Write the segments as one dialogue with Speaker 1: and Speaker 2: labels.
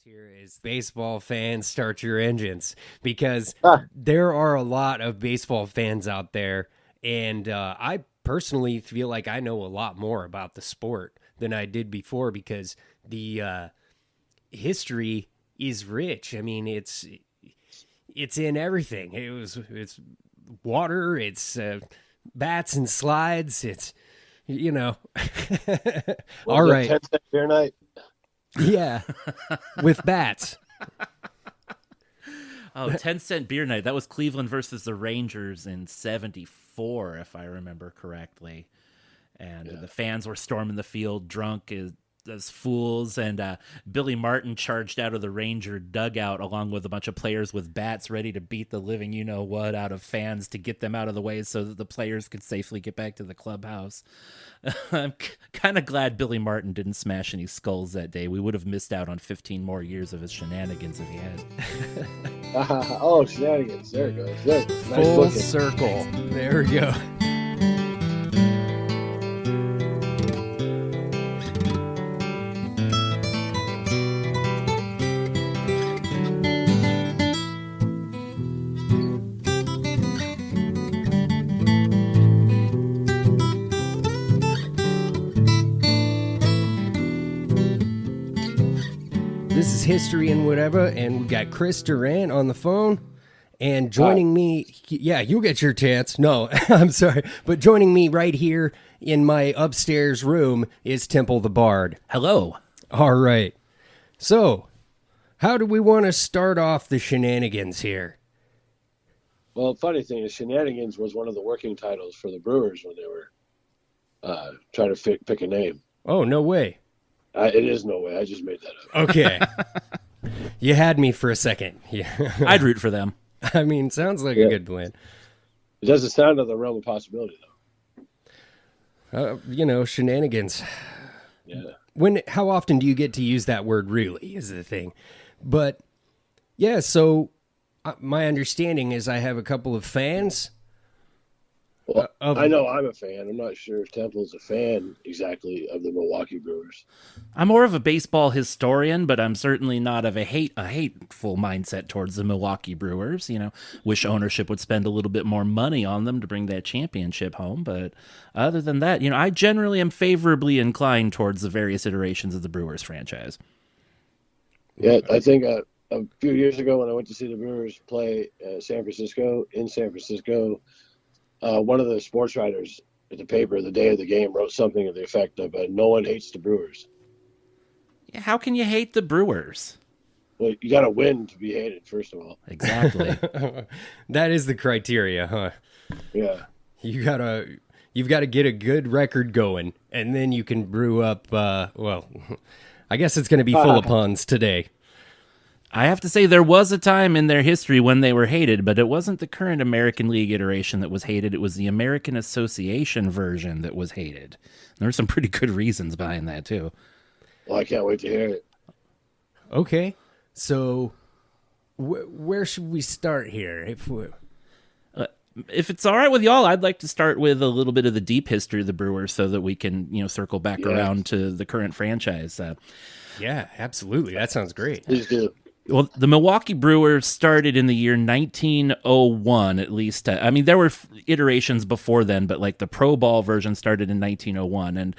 Speaker 1: Here is baseball fans start your engines because
Speaker 2: Ah,
Speaker 1: there are a lot of baseball fans out there, and I personally feel like I know a lot more about the sport than I did before because the history is rich. I mean, it's in everything. It's water, it's bats and slides. It's you know,
Speaker 2: was
Speaker 1: all
Speaker 2: it
Speaker 1: right,
Speaker 2: 10 cent beer night?
Speaker 1: yeah, with bats.
Speaker 3: Oh, 10-cent beer night. That was Cleveland versus the Rangers in 74, if I remember correctly. And
Speaker 2: Yeah.
Speaker 3: the fans were storming the field drunk as fools. And Billy Martin charged out of the Ranger dugout along with a bunch of players with bats ready to beat the living you-know-what out of fans to get them out of the way so that the players could safely get back to the clubhouse. I'm kind of glad Billy Martin didn't smash any skulls that day. We would have missed out on 15 more years of his shenanigans if he had.
Speaker 2: Oh, shenanigans. There it goes. There. Nice
Speaker 1: Full
Speaker 2: looking.
Speaker 1: circle. There we go. This is History and Whatever, and we got Chris Durant on the phone. And joining me, yeah, you get your chance. No, I'm sorry. But joining me right here in my upstairs room is Temple the Bard.
Speaker 3: Hello.
Speaker 1: All right. So, how do we want to start off the shenanigans here?
Speaker 2: Well, funny thing is, shenanigans was one of the working titles for the Brewers when they were trying to pick a name.
Speaker 1: Oh, no way.
Speaker 2: It is no way. I just made that up.
Speaker 1: Okay. You had me for a second. Yeah.
Speaker 3: I'd root for them.
Speaker 1: I mean, sounds like a good plan.
Speaker 2: It doesn't sound of the realm of possibility, though.
Speaker 1: Shenanigans.
Speaker 2: Yeah.
Speaker 1: How often do you get to use that word really is the thing. But yeah, so my understanding is I have a couple of fans.
Speaker 2: Well, I know I'm a fan. I'm not sure if Temple's a fan exactly of the Milwaukee Brewers.
Speaker 3: I'm more of a baseball historian, but I'm certainly not of a hateful mindset towards the Milwaukee Brewers. Wish ownership would spend a little bit more money on them to bring that championship home. But other than that, I generally am favorably inclined towards the various iterations of the Brewers franchise.
Speaker 2: Yeah, I think a few years ago when I went to see the Brewers play in San Francisco, one of the sports writers at the paper the day of the game wrote something to the effect of no one hates the Brewers.
Speaker 3: Yeah, how can you hate the Brewers?
Speaker 2: Well, you got to win to be hated, first of all.
Speaker 3: Exactly.
Speaker 1: That is the criteria, huh?
Speaker 2: Yeah.
Speaker 1: You've got to get a good record going, and then you can brew up, I guess it's going to be full of puns today.
Speaker 3: I have to say there was a time in their history when they were hated, but it wasn't the current American League iteration that was hated. It was the American Association version that was hated. There were some pretty good reasons behind that, too.
Speaker 2: Well, I can't wait to hear it.
Speaker 1: Okay, so where should we start here?
Speaker 3: If it's all right with y'all, I'd like to start with a little bit of the deep history of the Brewers so that we can, circle back around to the current franchise.
Speaker 1: Yeah, absolutely. That sounds great.
Speaker 2: Please do.
Speaker 3: Well, the Milwaukee Brewers started in the year 1901, at least. There were iterations before then, but like the Pro Ball version started in 1901. And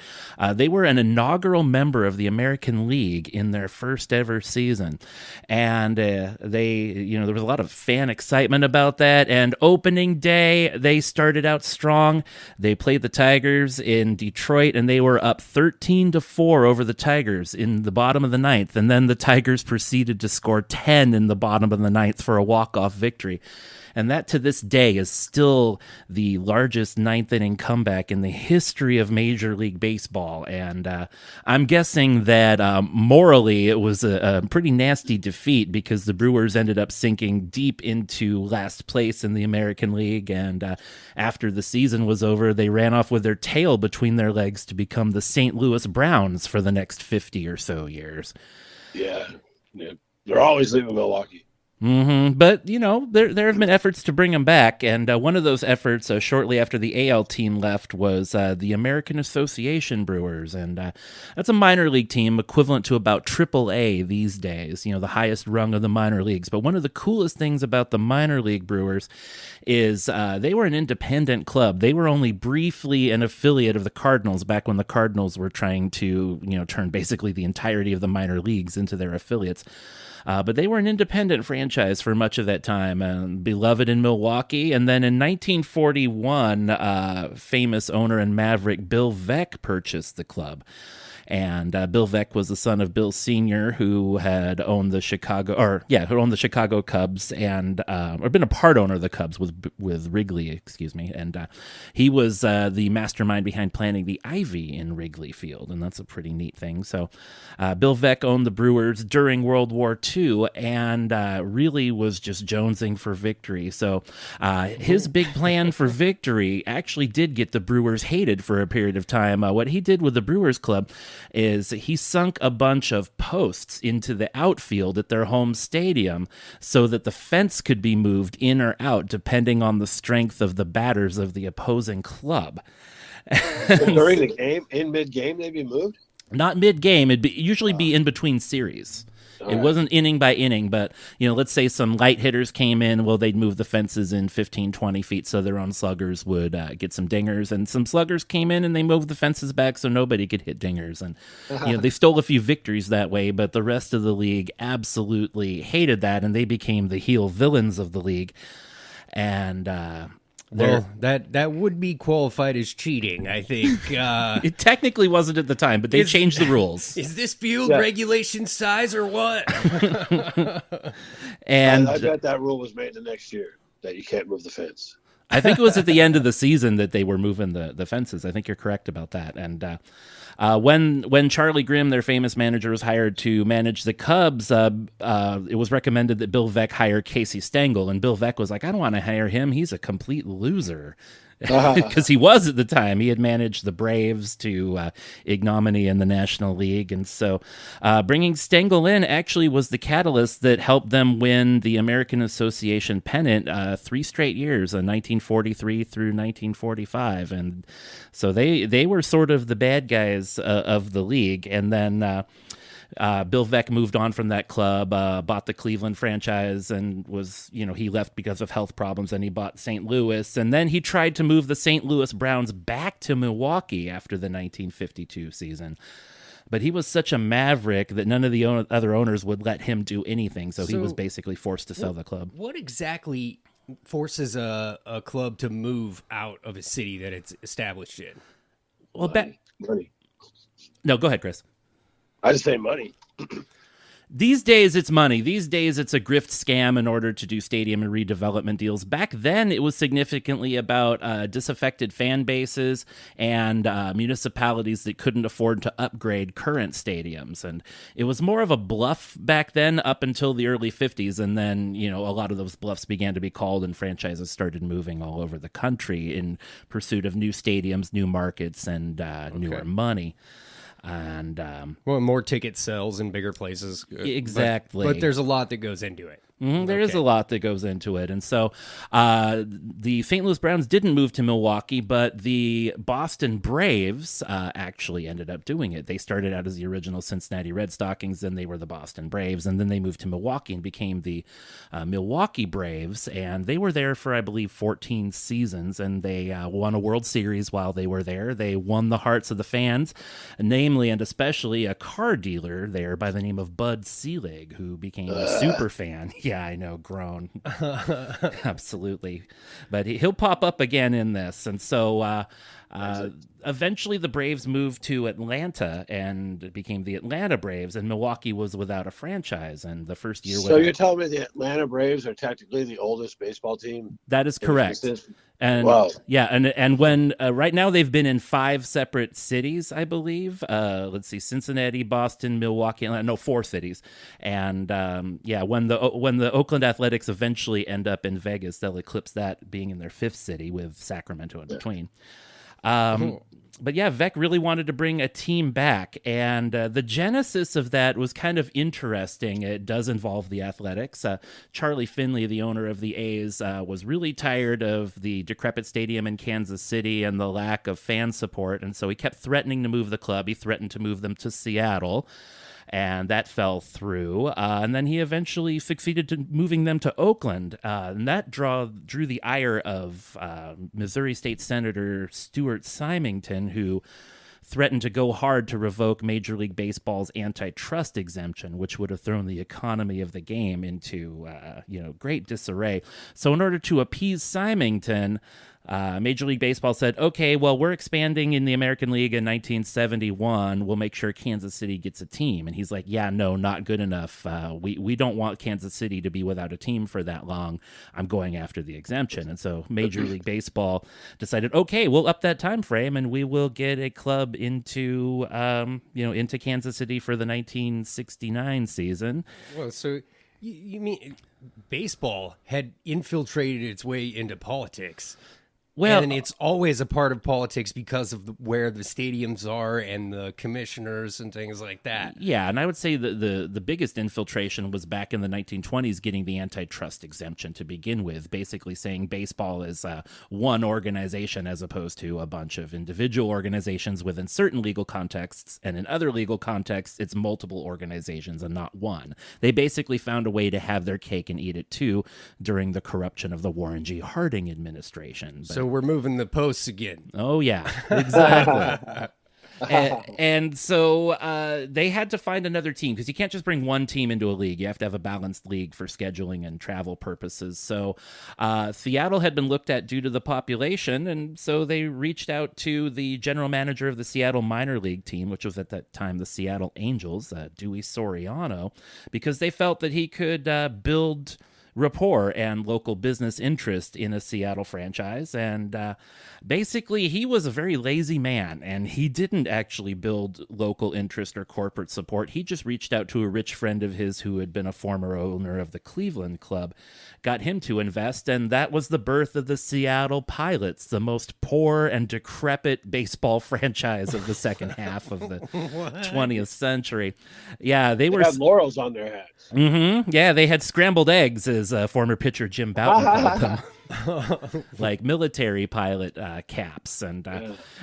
Speaker 3: they were an inaugural member of the American League in their first ever season. And there was a lot of fan excitement about that. And opening day, they started out strong. They played the Tigers in Detroit, and they were up 13-4 over the Tigers in the bottom of the ninth. And then the Tigers proceeded to score 10 in the bottom of the ninth for a walk-off victory. And that to this day is still the largest ninth inning comeback in the history of Major League Baseball. And I'm guessing that morally it was a pretty nasty defeat because the Brewers ended up sinking deep into last place in the American League. And after the season was over, they ran off with their tail between their legs to become the St. Louis Browns for the next 50 or so years.
Speaker 2: Yeah. They're always leaving Milwaukee.
Speaker 3: But, there have been efforts to bring him back, and one of those efforts shortly after the AL team left was the American Association Brewers, and that's a minor league team equivalent to about AAA these days, the highest rung of the minor leagues. But one of the coolest things about the minor league Brewers is they were an independent club. They were only briefly an affiliate of the Cardinals back when the Cardinals were trying to, turn basically the entirety of the minor leagues into their affiliates. But they were an independent franchise for much of that time, beloved in Milwaukee. And then in 1941, famous owner and maverick Bill Veeck purchased the club. And Bill Veeck was the son of Bill Sr., who had owned the Chicago Cubs and or been a part owner of the Cubs with Wrigley, excuse me. And he was the mastermind behind planting the ivy in Wrigley Field, and that's a pretty neat thing. So Bill Veeck owned the Brewers during World War II and really was just jonesing for victory. So his big plan for victory actually did get the Brewers hated for a period of time. What he did with the Brewers Club is he sunk a bunch of posts into the outfield at their home stadium so that the fence could be moved in or out depending on the strength of the batters of the opposing club.
Speaker 2: So during the game, in mid-game, they'd be moved?
Speaker 3: Not mid-game. It'd usually be in between series. It wasn't inning by inning, but, let's say some light hitters came in, well, they'd move the fences in 15, 20 feet so their own sluggers would get some dingers, and some sluggers came in and they moved the fences back so nobody could hit dingers. And, they stole a few victories that way, but the rest of the league absolutely hated that, and they became the heel villains of the league. And,
Speaker 1: well, that would be qualified as cheating, I think.
Speaker 3: It technically wasn't at the time, but they changed the rules.
Speaker 1: Is this field regulation size or what?
Speaker 3: And
Speaker 2: I bet that rule was made the next year, that you can't move the fence.
Speaker 3: I think it was at the end of the season that they were moving the fences. I think you're correct about that. And when Charlie Grimm, their famous manager, was hired to manage the Cubs, it was recommended that Bill Veeck hire Casey Stengel. And Bill Veeck was like, I don't want to hire him. He's a complete loser. Because he was at the time. He had managed the Braves to ignominy in the National League. And so bringing Stengel in actually was the catalyst that helped them win the American Association pennant 3 straight years, 1943 through 1945. And so they were sort of the bad guys of the league. And then Bill Veeck moved on from that club, bought the Cleveland franchise, and he left because of health problems, and he bought St. Louis. And then he tried to move the St. Louis Browns back to Milwaukee after the 1952 season. But he was such a maverick that none of the other owners would let him do anything, so he was basically forced to sell the club.
Speaker 1: What exactly forces a club to move out of a city that it's established in?
Speaker 3: Well,
Speaker 2: money.
Speaker 3: No, go ahead, Chris.
Speaker 2: I just say money.
Speaker 3: These days, it's money. These days, it's a grift scam in order to do stadium and redevelopment deals. Back then, it was significantly about disaffected fan bases and municipalities that couldn't afford to upgrade current stadiums. And it was more of a bluff back then up until the early 50s. And then, a lot of those bluffs began to be called and franchises started moving all over the country in pursuit of new stadiums, new markets, and newer money. And
Speaker 1: more ticket sales in bigger places.
Speaker 3: Exactly.
Speaker 1: But there's a lot that goes into it.
Speaker 3: There is a lot that goes into it. And so the St. Louis Browns didn't move to Milwaukee, but the Boston Braves actually ended up doing it. They started out as the original Cincinnati Red Stockings, then they were the Boston Braves, and then they moved to Milwaukee and became the Milwaukee Braves. And they were there for, I believe, 14 seasons, and they won a World Series while they were there. They won the hearts of the fans, namely and especially a car dealer there by the name of Bud Selig, who became a super fan. Yeah, I know, groan. Absolutely. But he'll pop up again in this. And so eventually the Braves moved to Atlanta and became the Atlanta Braves, and Milwaukee was without a franchise. And the first year...
Speaker 2: So you're telling me the Atlanta Braves are technically the oldest baseball team?
Speaker 3: That is correct. And
Speaker 2: wow.
Speaker 3: Yeah, and when right now they've been in 5 separate cities, I believe. Let's see, Cincinnati, Boston, Milwaukee, Atlanta, no, 4 cities. And when the Oakland Athletics eventually end up in Vegas, they'll eclipse that being in their 5th city with Sacramento in between. but yeah, Vec really wanted to bring a team back, and the genesis of that was kind of interesting. It does involve the Athletics. Charlie Finley, the owner of the A's, was really tired of the decrepit stadium in Kansas City and the lack of fan support, and so he kept threatening to move the club. He threatened to move them to Seattle, and that fell through. And then he eventually succeeded to moving them to Oakland, and that drew the ire of Missouri State Senator Stuart Symington, who threatened to go hard to revoke Major League Baseball's antitrust exemption, which would have thrown the economy of the game into great disarray. So in order to appease Symington, Major League Baseball said, okay, well, we're expanding in the American League in 1971. We'll make sure Kansas City gets a team. And he's like, yeah, no, not good enough. We don't want Kansas City to be without a team for that long. I'm going after the exemption. And so Major League Baseball decided, okay, we'll up that time frame and we will get a club into Kansas City for the 1969 season.
Speaker 1: Well, so you mean baseball had infiltrated its way into politics?
Speaker 3: Well,
Speaker 1: and it's always a part of politics because of where the stadiums are and the commissioners and things like that.
Speaker 3: Yeah, and I would say the biggest infiltration was back in the 1920s, getting the antitrust exemption to begin with, basically saying baseball is one organization as opposed to a bunch of individual organizations within certain legal contexts, and in other legal contexts, it's multiple organizations and not one. They basically found a way to have their cake and eat it too during the corruption of the Warren G. Harding administration.
Speaker 1: So we're moving the posts again.
Speaker 3: Oh, yeah, exactly. and so they had to find another team because you can't just bring one team into a league. You have to have a balanced league for scheduling and travel purposes. So Seattle had been looked at due to the population, and so they reached out to the general manager of the Seattle minor league team, which was at that time the Seattle Angels, Dewey Soriano, because they felt that he could build rapport and local business interest in a Seattle franchise. And basically, he was a very lazy man, and he didn't actually build local interest or corporate support. He just reached out to a rich friend of his who had been a former owner of the Cleveland Club, got him to invest, and that was the birth of the Seattle Pilots, the most poor and decrepit baseball franchise of the second half of the 20th century. Yeah, they
Speaker 2: had laurels on their hats.
Speaker 3: Mm-hmm. Yeah, they had scrambled eggs, as former pitcher Jim Bouton called them. Like military pilot caps, and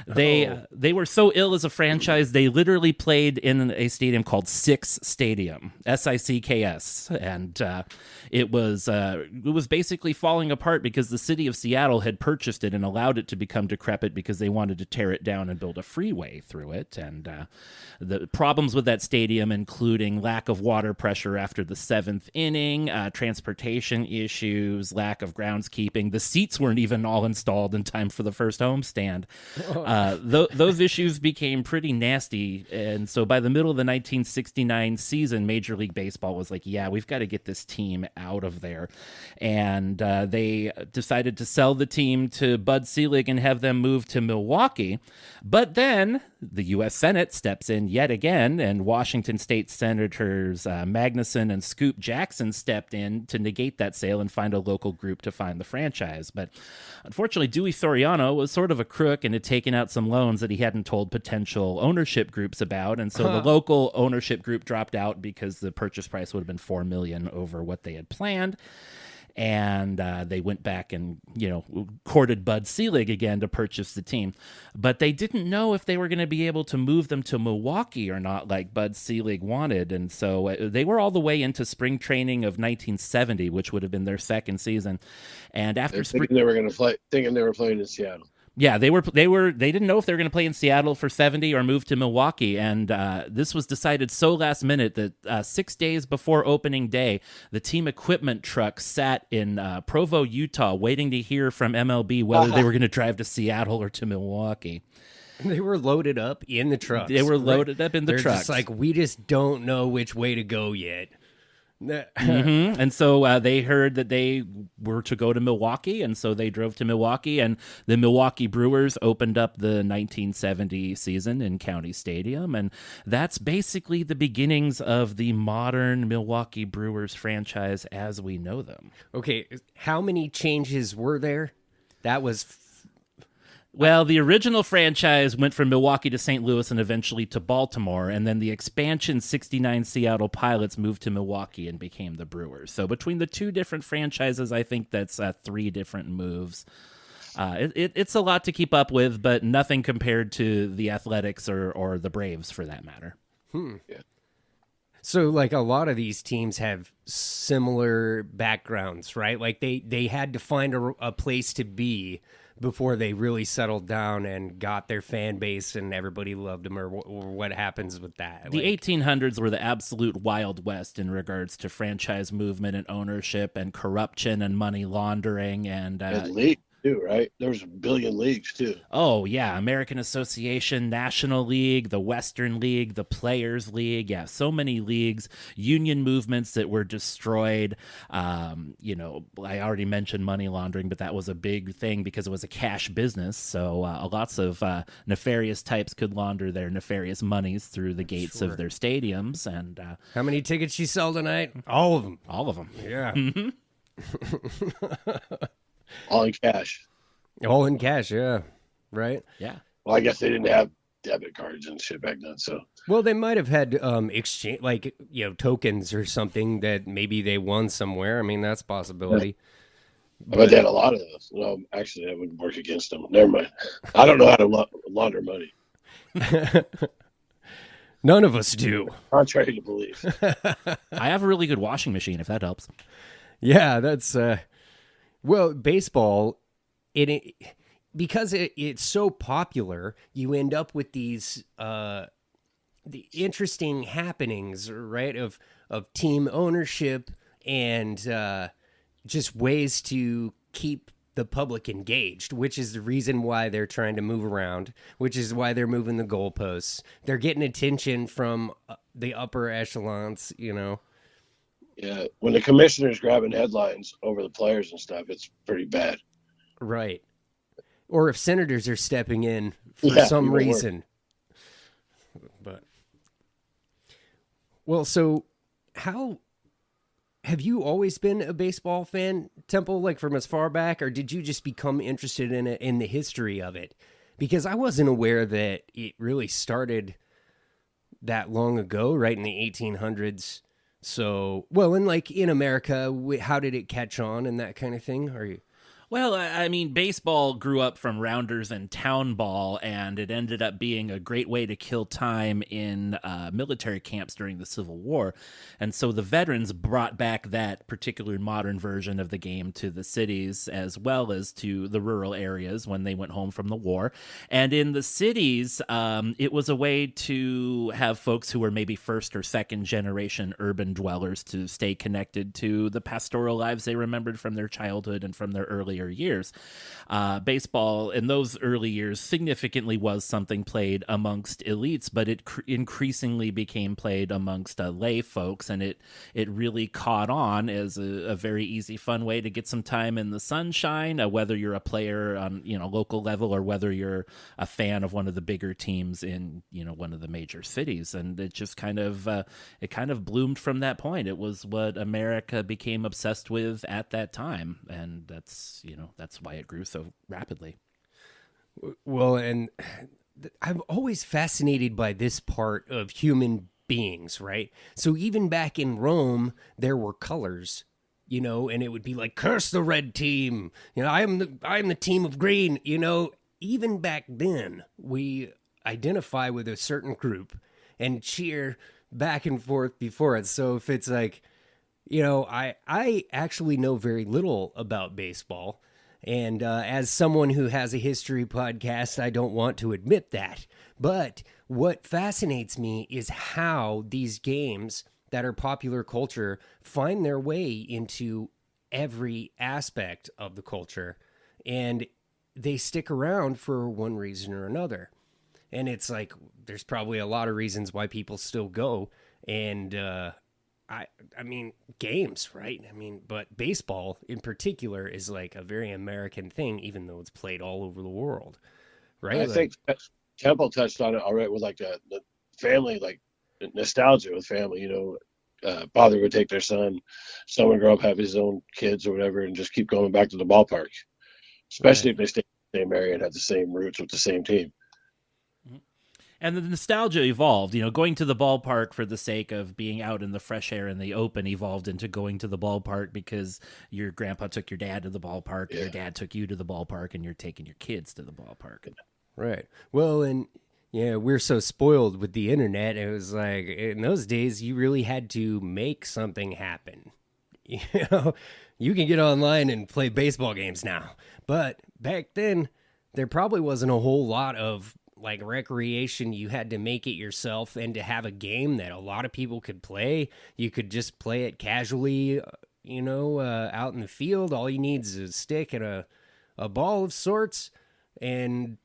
Speaker 3: they were so ill as a franchise they literally played in a stadium called Six Stadium, SICKS, and it was basically falling apart because the city of Seattle had purchased it and allowed it to become decrepit because they wanted to tear it down and build a freeway through it. And the problems with that stadium, including lack of water pressure after the seventh inning, transportation issues, lack of groundskeeping. The seats weren't even all installed in time for the first homestand. Those issues became pretty nasty. And so by the middle of the 1969 season, Major League Baseball was like, yeah, we've got to get this team out of there. And they decided to sell the team to Bud Selig and have them move to Milwaukee. But then the U.S. Senate steps in yet again, and Washington State Senators Magnuson and Scoop Jackson stepped in to negate that sale and find a local group to find the franchise. But unfortunately, Dewey Soriano was sort of a crook and had taken out some loans that he hadn't told potential ownership groups about, and so the local ownership group dropped out because the purchase price would have been $4 million over what they had planned. And they went back and, courted Bud Selig again to purchase the team. But they didn't know if they were going to be able to move them to Milwaukee or not, like Bud Selig wanted. And so they were all the way into spring training of 1970, which would have been their second season. And after
Speaker 2: thinking they were going to play, thinking they were playing in Seattle.
Speaker 3: Yeah, they didn't know if they were going to play in Seattle for 70 or move to Milwaukee. And this was decided so last minute that 6 days before opening day, the team equipment truck sat in Provo, Utah, waiting to hear from MLB whether they were going to drive to Seattle or to Milwaukee.
Speaker 1: They were loaded up in the trucks.
Speaker 3: They were loaded up in the
Speaker 1: They're
Speaker 3: trucks.
Speaker 1: Just like, we just don't know which way to go yet.
Speaker 3: Mm-hmm. And so they heard that they were to go to Milwaukee, and so they drove to Milwaukee, and the Milwaukee Brewers opened up the 1970 season in County Stadium, and that's basically the beginnings of the modern Milwaukee Brewers franchise as we know them.
Speaker 1: Okay, how many changes were there? That was...
Speaker 3: Well, the original franchise went from Milwaukee to St. Louis and eventually to Baltimore, and then the expansion 69 Seattle Pilots moved to Milwaukee and became the Brewers. So between the two different franchises, I think that's 3 different moves. It's a lot to keep up with, but nothing compared to the Athletics or the Braves, for that matter.
Speaker 2: Yeah.
Speaker 1: So, like, a lot of these teams have similar backgrounds, right? Like, they had to find a place to be before they really settled down and got their fan base and everybody loved them, or what happens with that?
Speaker 3: The 1800s were the absolute Wild West in regards to franchise movement and ownership and corruption and money laundering and
Speaker 2: league too, right? There's a billion leagues too.
Speaker 3: Oh yeah, American Association, National League, the Western League, the Players League. Yeah, so many leagues, union movements that were destroyed. You know, I already mentioned money laundering, but that was a big thing because it was a cash business. So lots of nefarious types could launder their nefarious monies through the gates of their stadiums. And
Speaker 1: how many tickets you sell tonight? All of them.
Speaker 3: All of them.
Speaker 1: Yeah.
Speaker 2: All in cash.
Speaker 1: All in cash, yeah. Right?
Speaker 3: Yeah.
Speaker 2: Well, I guess they didn't have debit cards and shit back then, so.
Speaker 1: Well, they might have had exchange, like, you know, tokens or something that maybe they won somewhere. I mean, that's a possibility.
Speaker 2: But they had a lot of those. No, actually, that would work against them. Never mind. I don't know how to launder money.
Speaker 1: None of us do.
Speaker 2: Contrary to belief.
Speaker 3: I have a really good washing machine, if that helps.
Speaker 1: Yeah, that's well, baseball, because it's so popular, you end up with these the interesting happenings, right? Of team ownership and just ways to keep the public engaged, which is the reason why they're trying to move around, which is why they're moving the goalposts. They're getting attention from the upper echelons, you know.
Speaker 2: Yeah, when the commissioner's grabbing headlines over the players and stuff, it's pretty bad.
Speaker 1: Right. Or if senators are stepping in for some reason. But well, so how have you always been a baseball fan, Temple, like from as far back, or did you just become interested in it in the history of it? Because I wasn't aware that it really started that long ago, right in the 1800s. So, well, and like in America, how did it catch on and that kind of thing? Are you?
Speaker 3: Well, I mean, baseball grew up from rounders and town ball, and it ended up being a great way to kill time in military camps during the Civil War. And so the veterans brought back that particular modern version of the game to the cities as well as to the rural areas when they went home from the war. And in the cities, it was a way to have folks who were maybe first or second generation urban dwellers to stay connected to the pastoral lives they remembered from their childhood and from their earlier years. Baseball in those early years significantly was something played amongst elites, but it increasingly became played amongst lay folks, and it really caught on as a very easy, fun way to get some time in the sunshine, whether you're a player on local level or whether you're a fan of one of the bigger teams in one of the major cities. And it just kind of bloomed from that point. It was what America became obsessed with at that time, and that's why it grew so rapidly.
Speaker 1: Well, and I'm always fascinated by this part of human beings, right? So even back in Rome, there were colors, and it would be like, curse the red team. I am the team of green. Even back then, we identify with a certain group and cheer back and forth before it. So if it's like, I actually know very little about baseball. And as someone who has a history podcast, I don't want to admit that. But what fascinates me is how these games that are popular culture find their way into every aspect of the culture. And they stick around for one reason or another. And it's like, there's probably a lot of reasons why people still go. And I mean, games, right? I mean, but baseball in particular is like a very American thing, even though it's played all over the world, right?
Speaker 2: I think Temple touched on it already with like the family, like nostalgia with family. Father would take their son would grow up, have his own kids or whatever, and just keep going back to the ballpark, especially if they stay same area and had the same roots with the same team.
Speaker 3: And the nostalgia evolved, going to the ballpark for the sake of being out in the fresh air and the open evolved into going to the ballpark because your grandpa took your dad to the ballpark, and your dad took you to the ballpark, and you're taking your kids to the ballpark.
Speaker 1: Right. Well, and we're so spoiled with the internet. It was like in those days, you really had to make something happen. You can get online and play baseball games now, but back then there probably wasn't a whole lot of like recreation. You had to make it yourself, and to have a game that a lot of people could play, you could just play it casually, out in the field. All you need is a stick and a ball of sorts, and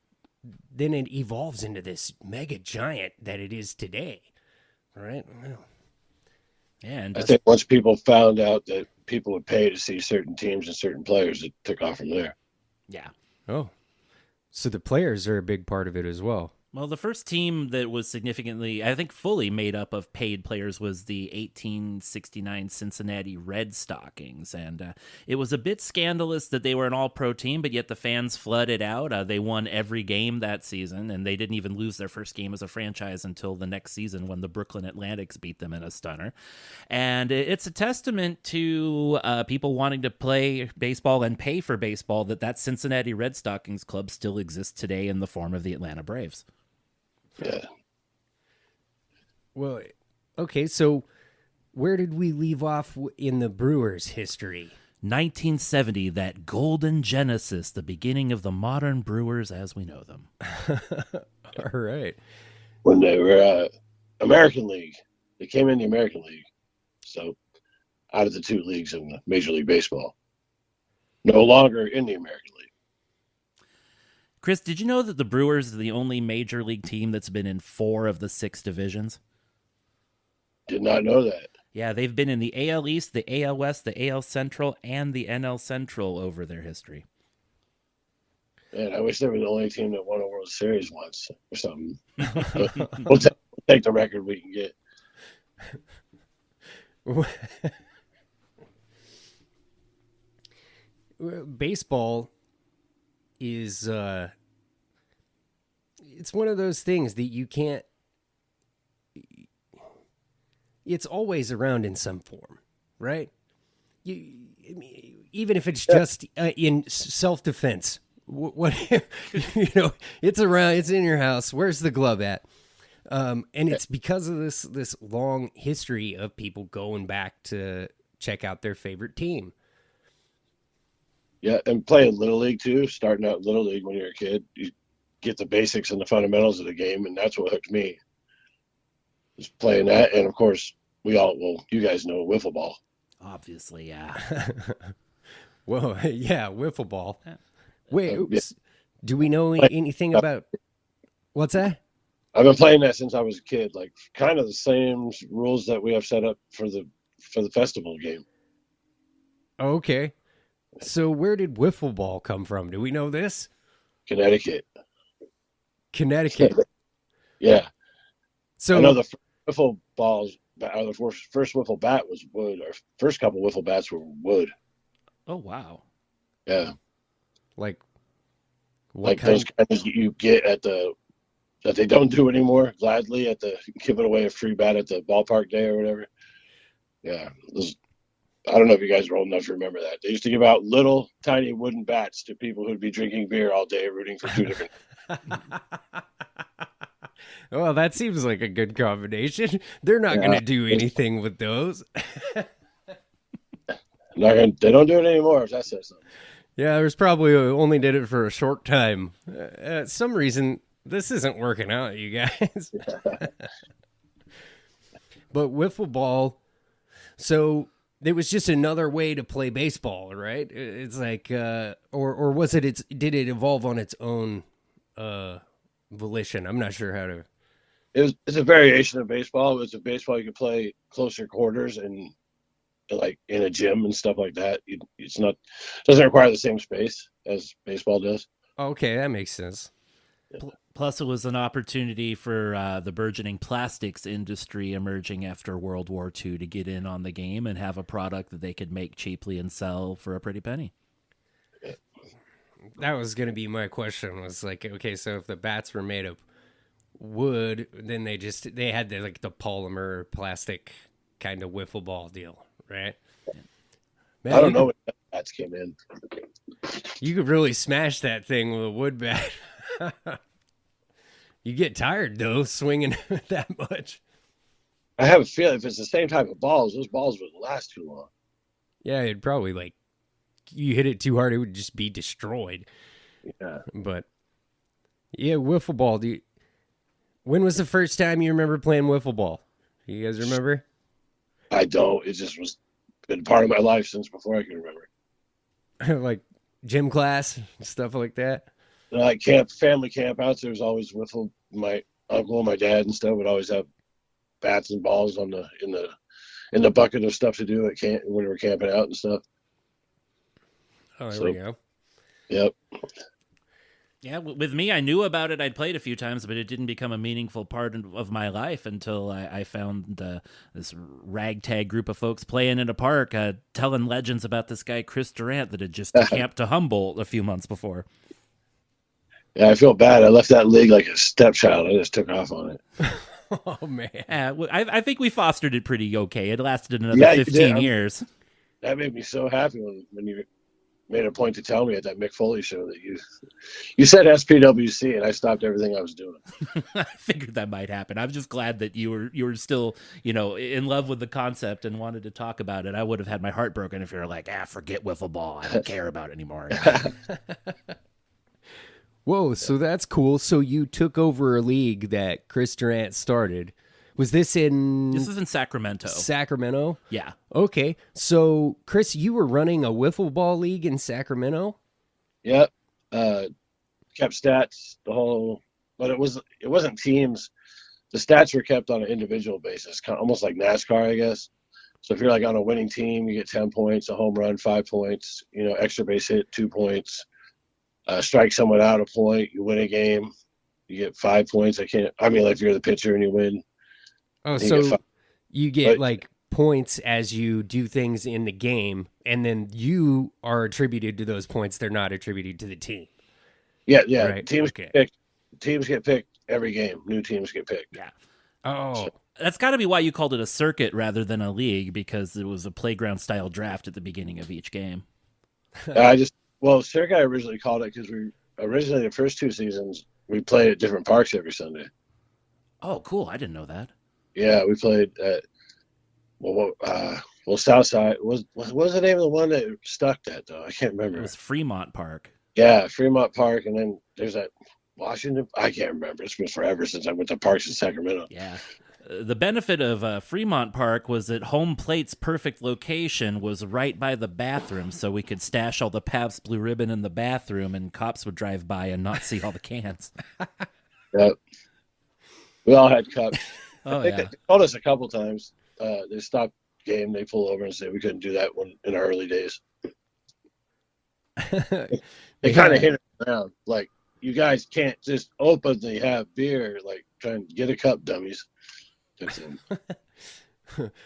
Speaker 1: then it evolves into this mega giant that it is today. All right. Well,
Speaker 3: and
Speaker 2: I think once people found out that people would pay to see certain teams and certain players, it took off from there.
Speaker 3: Yeah.
Speaker 1: Oh, so the players are a big part of it as well.
Speaker 3: Well, the first team that was significantly, I think, fully made up of paid players was the 1869 Cincinnati Red Stockings. And it was a bit scandalous that they were an all-pro team, but yet the fans flooded out. They won every game that season, and they didn't even lose their first game as a franchise until the next season when the Brooklyn Atlantics beat them in a stunner. And it's a testament to people wanting to play baseball and pay for baseball that Cincinnati Red Stockings club still exists today in the form of the Atlanta Braves.
Speaker 2: Yeah.
Speaker 1: Well, okay, so where did we leave off in the Brewers' history?
Speaker 3: 1970, that golden genesis, the beginning of the modern Brewers as we know them.
Speaker 1: All right.
Speaker 2: When they were American League, they came in the American League. So out of the two leagues in Major League Baseball, no longer in the American League.
Speaker 3: Chris, did you know that the Brewers are the only major league team that's been in 4 of the 6 divisions?
Speaker 2: Did not know that.
Speaker 3: Yeah, they've been in the AL East, the AL West, the AL Central, and the NL Central over their history.
Speaker 2: Man, I wish they were the only team that won a World Series once or something. We'll take the record we can get.
Speaker 1: Baseball is it's one of those things that you can't, it's always around in some form, right? Even if it's just in self-defense, what it's around, it's in your house. Where's the glove at? And it's because of this long history of people going back to check out their favorite team.
Speaker 2: Yeah, and playing Little League too, starting out Little League when you're a kid, you get the basics and the fundamentals of the game, and that's what hooked me. Just playing that, and of course, you guys know wiffle ball.
Speaker 3: Obviously, yeah.
Speaker 1: Well, yeah, wiffle ball. Wait,
Speaker 2: Yeah.
Speaker 1: Do we know anything about, what's that?
Speaker 2: I've been playing that since I was a kid, like kind of the same rules that we have set up for the festival game.
Speaker 1: Okay. So where did wiffle ball come from? Do we know this?
Speaker 2: Connecticut. Yeah.
Speaker 1: So
Speaker 2: I know the wiffle balls, the first wiffle bat was wood. Our first couple wiffle bats were wood.
Speaker 3: Oh, wow.
Speaker 2: Yeah.
Speaker 1: like
Speaker 2: Those kinds you get that they don't do anymore gladly giving away a free bat at the ballpark day or whatever. Yeah. I don't know if you guys are old enough to remember that. They used to give out little tiny wooden bats to people who'd be drinking beer all day rooting for two different.
Speaker 1: Well, that seems like a good combination. They're not going to do anything with those.
Speaker 2: They don't do it anymore, if that says something.
Speaker 1: Yeah, there's probably only did it for a short time. Some reason this isn't working out, you guys. But wiffle ball, so it was just another way to play baseball, right? It's like, or was it? Did it evolve on its own volition? I'm not sure how to.
Speaker 2: It's a variation of baseball. It's a baseball you can play closer quarters and like in a gym and stuff like that. Doesn't require the same space as baseball does.
Speaker 1: Okay, that makes sense.
Speaker 3: Plus, it was an opportunity for the burgeoning plastics industry emerging after World War II to get in on the game and have a product that they could make cheaply and sell for a pretty penny.
Speaker 1: That was going to be my question. Was like, okay, so if the bats were made of wood, then they had the polymer plastic kind of wiffle ball deal, right? Man,
Speaker 2: I don't know when bats came in.
Speaker 1: You could really smash that thing with a wood bat. You get tired though, swinging that much.
Speaker 2: I have a feeling if it's the same type of balls, those balls wouldn't last too long.
Speaker 1: Yeah, it'd probably you hit it too hard, it would just be destroyed.
Speaker 2: Yeah.
Speaker 1: But yeah, wiffle ball. When was the first time you remember playing wiffle ball? You guys remember?
Speaker 2: I don't. It just was been part of my life since before I can remember.
Speaker 1: Like gym class, stuff like that.
Speaker 2: Like family campouts, there was always wiffle. My uncle and my dad and stuff would always have bats and balls in the bucket of stuff to do when we were camping out and stuff.
Speaker 1: Oh, there we go.
Speaker 2: Yep.
Speaker 3: Yeah, with me, I knew about it. I'd played a few times, but it didn't become a meaningful part of my life until I found this ragtag group of folks playing in a park, telling legends about this guy, Chris Durant, that had just camped to Humboldt a few months before.
Speaker 2: Yeah, I feel bad. I left that league like a stepchild. I just took off on it.
Speaker 1: Oh, man.
Speaker 3: I think we fostered it pretty okay. It lasted another 15 years.
Speaker 2: That made me so happy when you made a point to tell me at that Mick Foley show that you said SPWC, and I stopped everything I was doing.
Speaker 3: I figured that might happen. I'm just glad that you were still, in love with the concept and wanted to talk about it. I would have had my heart broken if you were like, forget wiffle ball. I don't care about it anymore.
Speaker 1: Whoa, so that's cool. So you took over a league that Chris Durant started. Was this in...
Speaker 3: This is in Sacramento.
Speaker 1: Sacramento?
Speaker 3: Yeah.
Speaker 1: Okay. So, Chris, you were running a wiffle ball league in Sacramento?
Speaker 2: Yep. Kept stats, but it wasn't teams. The stats were kept on an individual basis, kind of almost like NASCAR, I guess. So if you're like on a winning team, you get 10 points, a home run, 5 points, extra base hit, 2 points. Strike someone out a point, you win a game, you get 5 points. Like if you're the pitcher and you win.
Speaker 1: Oh, so you get points as you do things in the game, and then you are attributed to those points. They're not attributed to the team.
Speaker 2: Yeah.
Speaker 1: Right.
Speaker 2: Teams get picked every game. New teams get picked.
Speaker 3: Yeah.
Speaker 1: Oh.
Speaker 3: So, that's got to be why you called it a circuit rather than a league, because it was a playground-style draft at the beginning of each game.
Speaker 2: Circuit I originally called it because the first 2 seasons, we played at different parks every Sunday.
Speaker 3: Oh, cool. I didn't know that.
Speaker 2: Yeah, we played at Southside. What was the name of the one that stuck that though? I can't remember.
Speaker 3: It was Fremont Park.
Speaker 2: Yeah, Fremont Park, and then there's that Washington. I can't remember. It's been forever since I went to parks in Sacramento.
Speaker 3: Yeah. The benefit of Fremont Park was that home plate's perfect location was right by the bathroom, so we could stash all the Pabst Blue Ribbon in the bathroom, and cops would drive by and not see all the cans.
Speaker 2: Yep. We all had cups.
Speaker 3: Oh,
Speaker 2: I think they told us a couple times. They stopped game. They pull over and say we couldn't do that in our early days. They kind of hit it around. Like, you guys can't just openly have beer. Like, try and get a cup, dummies.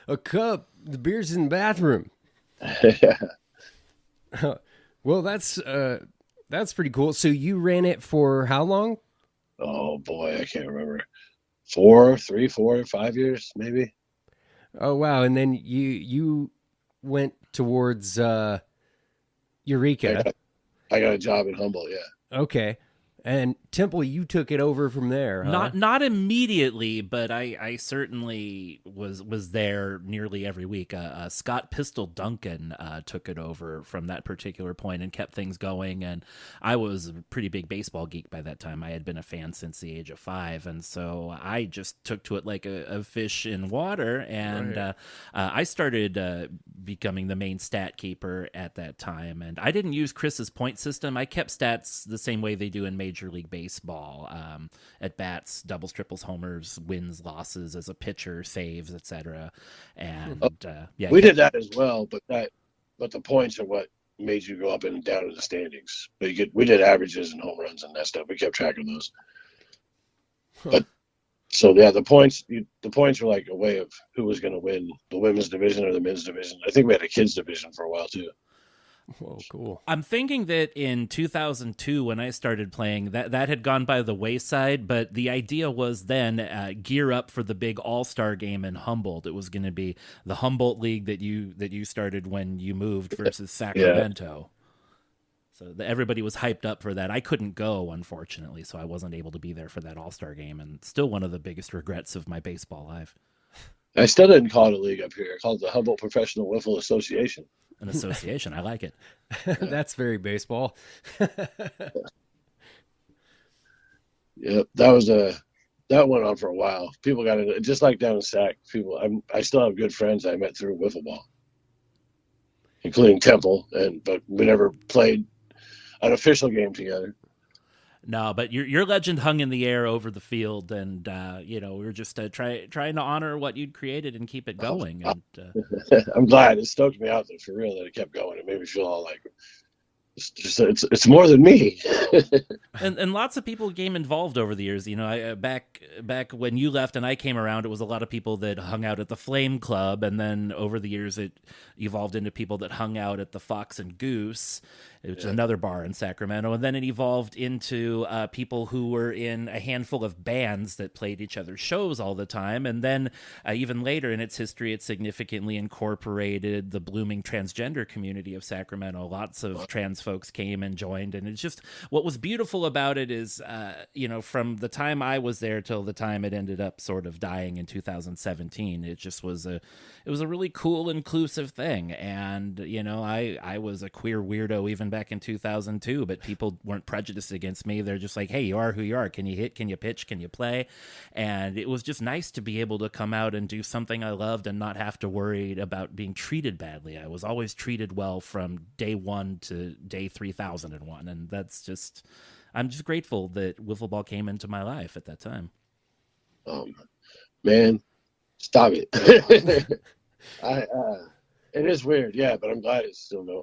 Speaker 1: A cup. The beer's in the bathroom.
Speaker 2: Yeah.
Speaker 1: Well, that's pretty cool. So you ran it for how long?
Speaker 2: Oh boy, I can't remember. 4, 5 years, maybe.
Speaker 1: Oh wow! And then you went towards Eureka.
Speaker 2: I got a job in Humboldt. Yeah.
Speaker 1: Okay. And Temple, you took it over from there, huh?
Speaker 3: Not immediately, but I certainly was there nearly every week. Scott Pistol Duncan took it over from that particular point and kept things going. And I was a pretty big baseball geek by that time. I had been a fan since the age of 5, and so I just took to it like a fish in water. And right. I started becoming the main stat keeper at that time. And I didn't use Chris's point system. I kept stats the same way they do in Major League Baseball, at bats, doubles, triples, homers, wins, losses as a pitcher, saves, etc. And
Speaker 2: we did that as well, but the points are what made you go up and down in the standings. But we did averages and home runs and that stuff. We kept track of those. But so yeah, the points were like a way of who was going to win the women's division or the men's division. I think we had a kids division for a while too.
Speaker 1: Whoa, cool.
Speaker 3: I'm thinking that in 2002, when I started playing, that had gone by the wayside, but the idea was then gear up for the big All-Star game in Humboldt. It was going to be the Humboldt League that you started when you moved versus Sacramento. So everybody was hyped up for that. I couldn't go, unfortunately, so I wasn't able to be there for that All-Star game, and still one of the biggest regrets of my baseball life.
Speaker 2: I still didn't call it a league up here. I called it the Humboldt Professional Wiffle Association.
Speaker 3: An association. I like it.
Speaker 1: That's very baseball.
Speaker 2: Yep, that went on for a while. People got it just like down in Sac. I still have good friends I met through wiffle ball, including Temple, but we never played an official game together.
Speaker 3: No, but your legend hung in the air over the field, and we were just trying to honor what you'd created and keep it going. And
Speaker 2: I'm glad it stoked me out for real that it kept going. It made me feel all like it's more than me.
Speaker 3: and lots of people came involved over the years. Back when you left and I came around, it was a lot of people that hung out at the Flame Club, and then over the years it evolved into people that hung out at the Fox and Goose, which is another bar in Sacramento, and then it evolved into people who were in a handful of bands that played each other's shows all the time, and then even later in its history, it significantly incorporated the blooming transgender community of Sacramento. Lots of trans folks came and joined, and it's just what was beautiful about it is, from the time I was there till the time it ended up sort of dying in 2017, it just was a really cool, inclusive thing. And I was a queer weirdo even back in 2002, but people weren't prejudiced against me. They're just like, hey, you are who you are. Can you hit? Can you pitch? Can you play? And it was just nice to be able to come out and do something I loved and not have to worry about being treated badly. I was always treated well from day one to day 3001, and I'm just grateful that wiffle ball came into my life at that time.
Speaker 2: Man, stop it. It is weird, yeah, but I'm glad it's still no.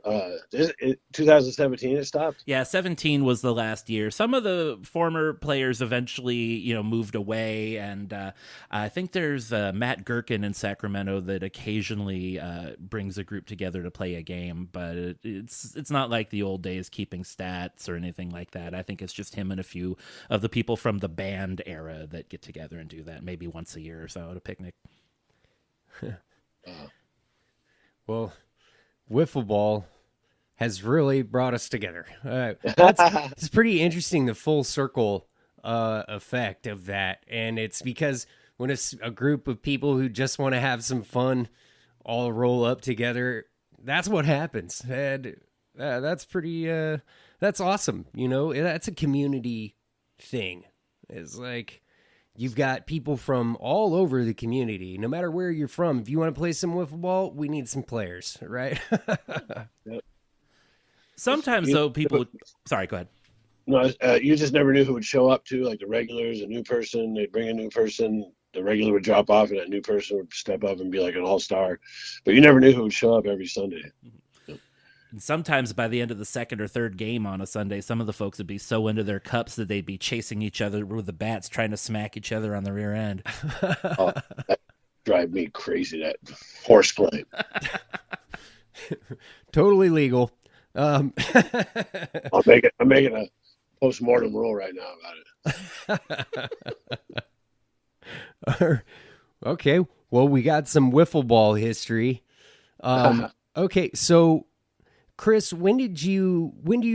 Speaker 2: 2017 it stopped.
Speaker 3: Yeah, 17 was the last year. Some of the former players eventually, moved away, and I think there's Matt Gherkin in Sacramento that occasionally brings a group together to play a game, but it's not like the old days keeping stats or anything like that. I think it's just him and a few of the people from the band era that get together and do that maybe once a year or so at a picnic.
Speaker 1: Well, wiffle ball has really brought us together. It's pretty interesting, the full circle effect of that. And it's because when it's a group of people who just want to have some fun all roll up together, that's what happens. And that's pretty, that's awesome. That's a community thing. It's like, you've got people from all over the community, no matter where you're from. If you want to play some wiffle ball, we need some players, right?
Speaker 3: Sometimes, though, people... Sorry, go ahead.
Speaker 2: No, you just never knew who would show up, too. Like the regulars, a new person, they'd bring a new person. The regular would drop off, and that new person would step up and be like an all-star. But you never knew who would show up every Sunday.
Speaker 3: And sometimes by the end of the second or third game on a Sunday, some of the folks would be so into their cups that they'd be chasing each other with the bats, trying to smack each other on the rear end.
Speaker 2: That drive me crazy, that horseplay.
Speaker 1: Totally legal.
Speaker 2: I'm making a post-mortem rule right now about
Speaker 1: it. Okay, well, we got some wiffle ball history. Okay, so Chris, when do you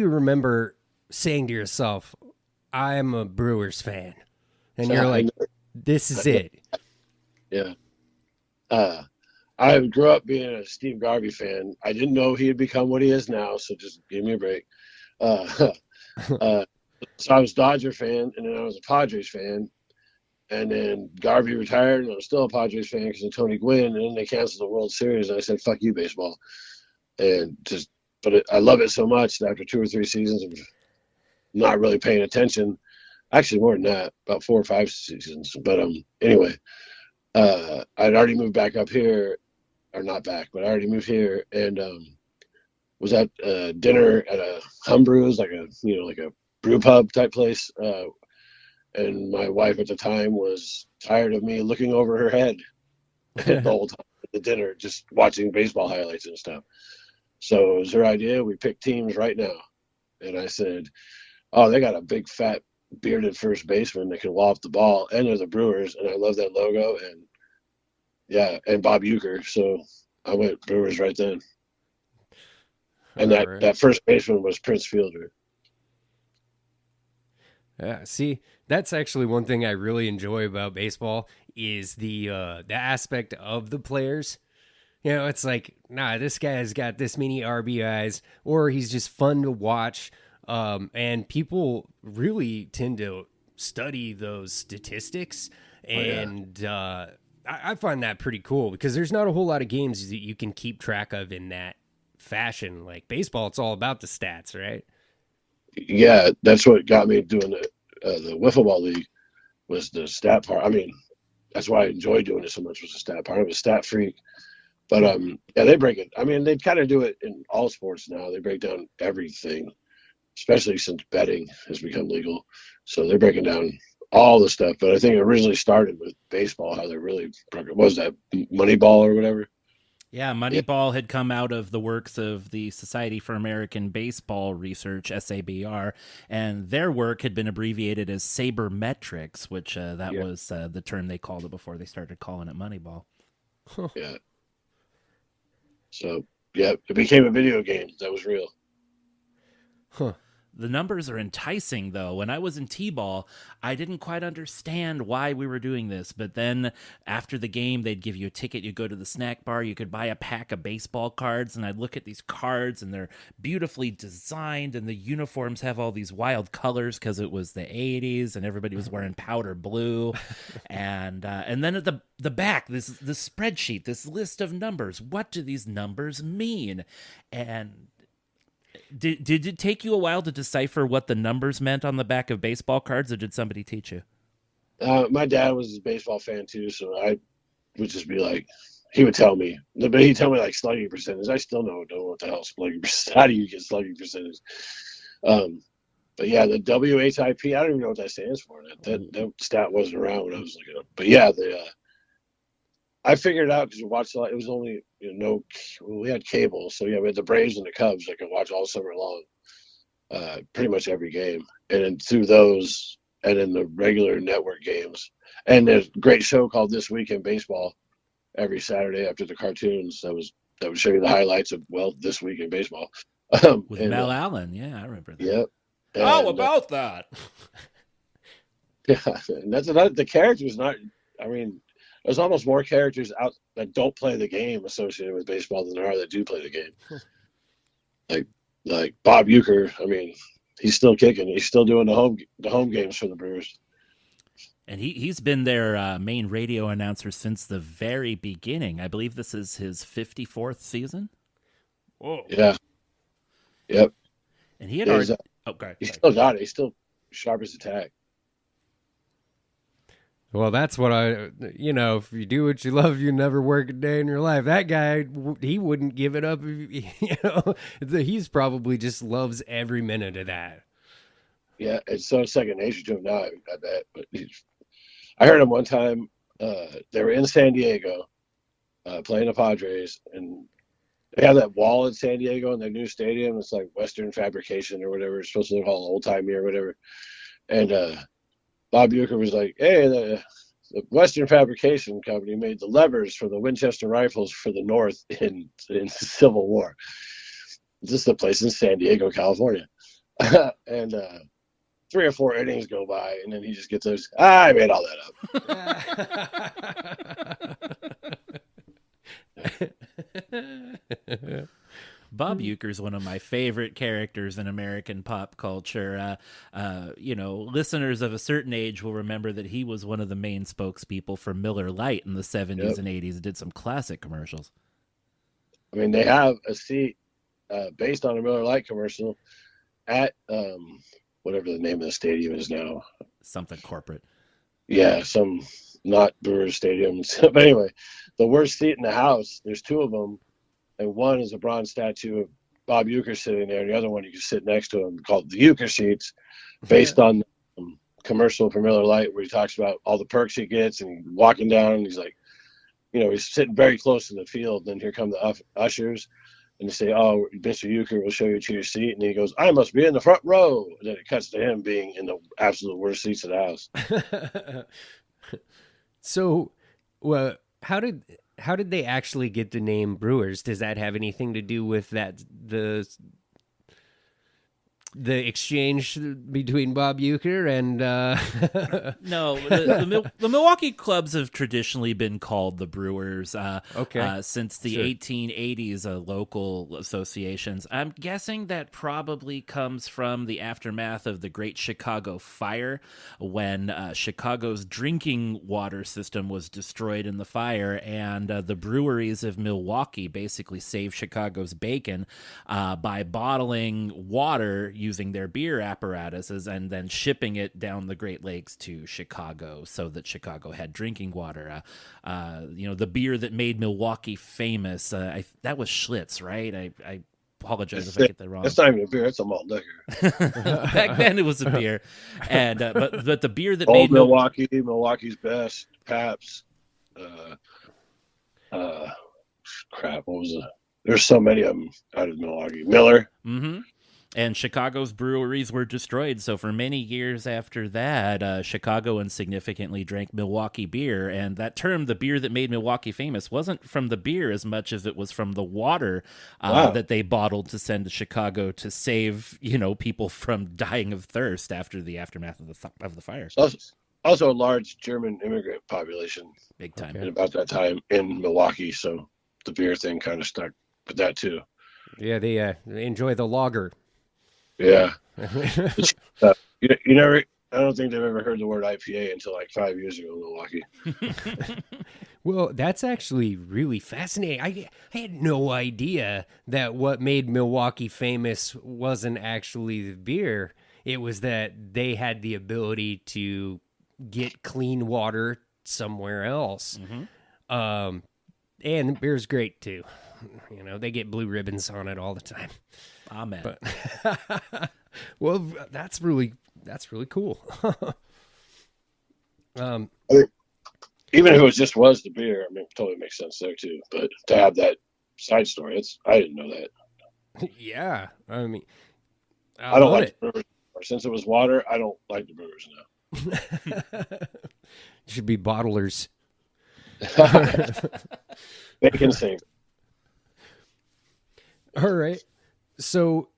Speaker 1: remember saying to yourself, I'm a Brewers fan? And you're like, this is it.
Speaker 2: Yeah. I grew up being a Steve Garvey fan. I didn't know he had become what he is now, so just give me a break. So I was a Dodger fan, and then I was a Padres fan. And then Garvey retired, and I was still a Padres fan because of Tony Gwynn. And then they canceled the World Series, and I said, "Fuck you, baseball." I love it so much that after 2 or 3 seasons of not really paying attention, actually more than that, about 4 or 5 seasons. But anyway, I'd already moved back up here, or not back, but I already moved here, and was at dinner at a Humbrew's, like a brew pub type place. And my wife at the time was tired of me looking over her head the whole time at the dinner, just watching baseball highlights and stuff. So it was her idea. We picked teams right now. And I said, oh, they got a big, fat, bearded first baseman that can wall up the ball, and they're the Brewers, and I love that logo. And yeah, and Bob Uecker. So I went Brewers right then. And that first baseman was Prince Fielder.
Speaker 1: Yeah, see, that's actually one thing I really enjoy about baseball is the aspect of the players. You know, it's like, nah, this guy's got this many RBIs, or he's just fun to watch. And people really tend to study those statistics, and I find that pretty cool because there's not a whole lot of games that you can keep track of in that fashion. Like baseball, it's all about the stats, right?
Speaker 2: Yeah, that's what got me doing the wiffle ball league was the stat part. I mean, that's why I enjoy doing it so much was the stat part. I'm a stat freak. But yeah, they break it. I mean, they kind of do it in all sports now. They break down everything, especially since betting has become legal. So they're breaking down all the stuff. But I think it originally started with baseball, how they really broke it. What was that, Moneyball or whatever?
Speaker 3: Yeah, Moneyball had come out of the works of the Society for American Baseball Research, SABR, and their work had been abbreviated as sabermetrics, which was the term they called it before they started calling it Moneyball.
Speaker 2: Yeah. So, yeah, it became a video game. That was real.
Speaker 1: Huh.
Speaker 3: The numbers are enticing, though. When I was in T-ball, I didn't quite understand why we were doing this. But then after the game, they'd give you a ticket. You'd go to the snack bar. You could buy a pack of baseball cards. And I'd look at these cards, and they're beautifully designed. And the uniforms have all these wild colors because it was the 80s, and everybody was wearing powder blue. And then at the back, this spreadsheet, this list of numbers. What do these numbers mean? And Did it take you a while to decipher what the numbers meant on the back of baseball cards, or did somebody teach you?
Speaker 2: My dad was a baseball fan too, so I would just be like, he would tell me, but he'd tell me like slugging percentage. I still don't know what the hell slugging percentage. How do you get slugging percentage? But yeah, the WHIP, I don't even know what that stands for. That stat wasn't around when I was looking up. But yeah, I figured it out because we watched a lot. It was only we had cable, so yeah, we had the Braves and the Cubs. I could watch all summer long, pretty much every game, and then through those, and then the regular network games, and there's a great show called This Week in Baseball every Saturday after the cartoons. That would show you the highlights of This Week in Baseball
Speaker 3: with Mel Allen. Yeah, I remember that.
Speaker 2: Yep.
Speaker 3: How about that?
Speaker 2: Yeah, and that's another. The characters not. I mean. There's almost more characters out that don't play the game associated with baseball than there are that do play the game. Like Bob Uecker, I mean, he's still kicking. He's still doing the home games for the Brewers.
Speaker 3: And he's been their main radio announcer since the very beginning. I believe this is his 54th season.
Speaker 1: Whoa.
Speaker 2: Yeah. Yep.
Speaker 3: And he had already.
Speaker 2: He still got it. He's still sharp as a tack.
Speaker 1: Well, that's what if you do what you love, you never work a day in your life. That guy, he wouldn't give it up. He's probably just loves every minute of that.
Speaker 2: Yeah, it's so second nature to him now, I bet. But I heard him one time, they were in San Diego playing the Padres, and they have that wall in San Diego in their new stadium. It's like Western Fabrication or whatever. It's supposed to look all old-timey or whatever. And Bob Uecker was like, hey, the Western Fabrication Company made the levers for the Winchester rifles for the North in the Civil War. This is the place in San Diego, California. And 3 or 4 innings go by, and then he just gets those, I made all that up.
Speaker 3: Bob Uecker is one of my favorite characters in American pop culture. Listeners of a certain age will remember that he was one of the main spokespeople for Miller Lite in the 70s and 80s and did some classic commercials.
Speaker 2: I mean, they have a seat based on a Miller Lite commercial at whatever the name of the stadium is now.
Speaker 3: Something corporate.
Speaker 2: Yeah, some not Brewers Stadium. But anyway, the worst seat in the house, there's 2 of them. And one is a bronze statue of Bob Uecker sitting there. And the other one you can sit next to him called the Uecker seats, based on the commercial for Miller Lite where he talks about all the perks he gets and walking down. And he's like, he's sitting very close to the field. Then here come the ushers. And they say, "Oh, Mr. Euchre will show you to your seat," and he goes, "I must be in the front row." And then it cuts to him being in the absolute worst seats of the house.
Speaker 1: So, well, how did they actually get the name Brewers? Does that have anything to do with that the exchange between Bob Euchre and
Speaker 3: No, the Milwaukee clubs have traditionally been called the Brewers since the 1880s, local associations. I'm guessing that probably comes from the aftermath of the Great Chicago Fire, when Chicago's drinking water system was destroyed in the fire, and the breweries of Milwaukee basically saved Chicago's bacon by bottling water using their beer apparatuses and then shipping it down the Great Lakes to Chicago so that Chicago had drinking water. The beer that made Milwaukee famous, that was Schlitz, right? I apologize if I get that wrong.
Speaker 2: That's not even a beer; it's a malt liquor.
Speaker 3: Back then, it was a beer, and but the beer that
Speaker 2: Old
Speaker 3: made
Speaker 2: Milwaukee's best, Pabst. Crap, what was it? There's so many of them out of Milwaukee. Miller.
Speaker 3: Mm-hmm. And Chicago's breweries were destroyed. So for many years after that, Chicagoans significantly drank Milwaukee beer. And that term, the beer that made Milwaukee famous, wasn't from the beer as much as it was from the water that they bottled to send to Chicago to save, people from dying of thirst after the aftermath of the fire.
Speaker 2: Also a large German immigrant population.
Speaker 3: Big time.
Speaker 2: At about that time in Milwaukee. So the beer thing kind of stuck with that too.
Speaker 1: Yeah, they enjoy the lager.
Speaker 2: Yeah. You never, I don't think they've ever heard the word IPA until like 5 years ago in Milwaukee.
Speaker 1: Well, that's actually really fascinating. I had no idea that what made Milwaukee famous wasn't actually the beer. It was that they had the ability to get clean water somewhere else. Mm-hmm. And the beer's great too. They get blue ribbons on it all the time.
Speaker 3: Amen.
Speaker 1: But, well, that's really cool.
Speaker 2: I think even if it was the beer, I mean, it totally makes sense there too. But to have that side story, I didn't know that.
Speaker 1: Yeah, I mean,
Speaker 2: I don't like the Brewers. Since it was water, I don't like the Brewers now.
Speaker 1: Should be bottlers.
Speaker 2: They can sing.
Speaker 1: All right. So,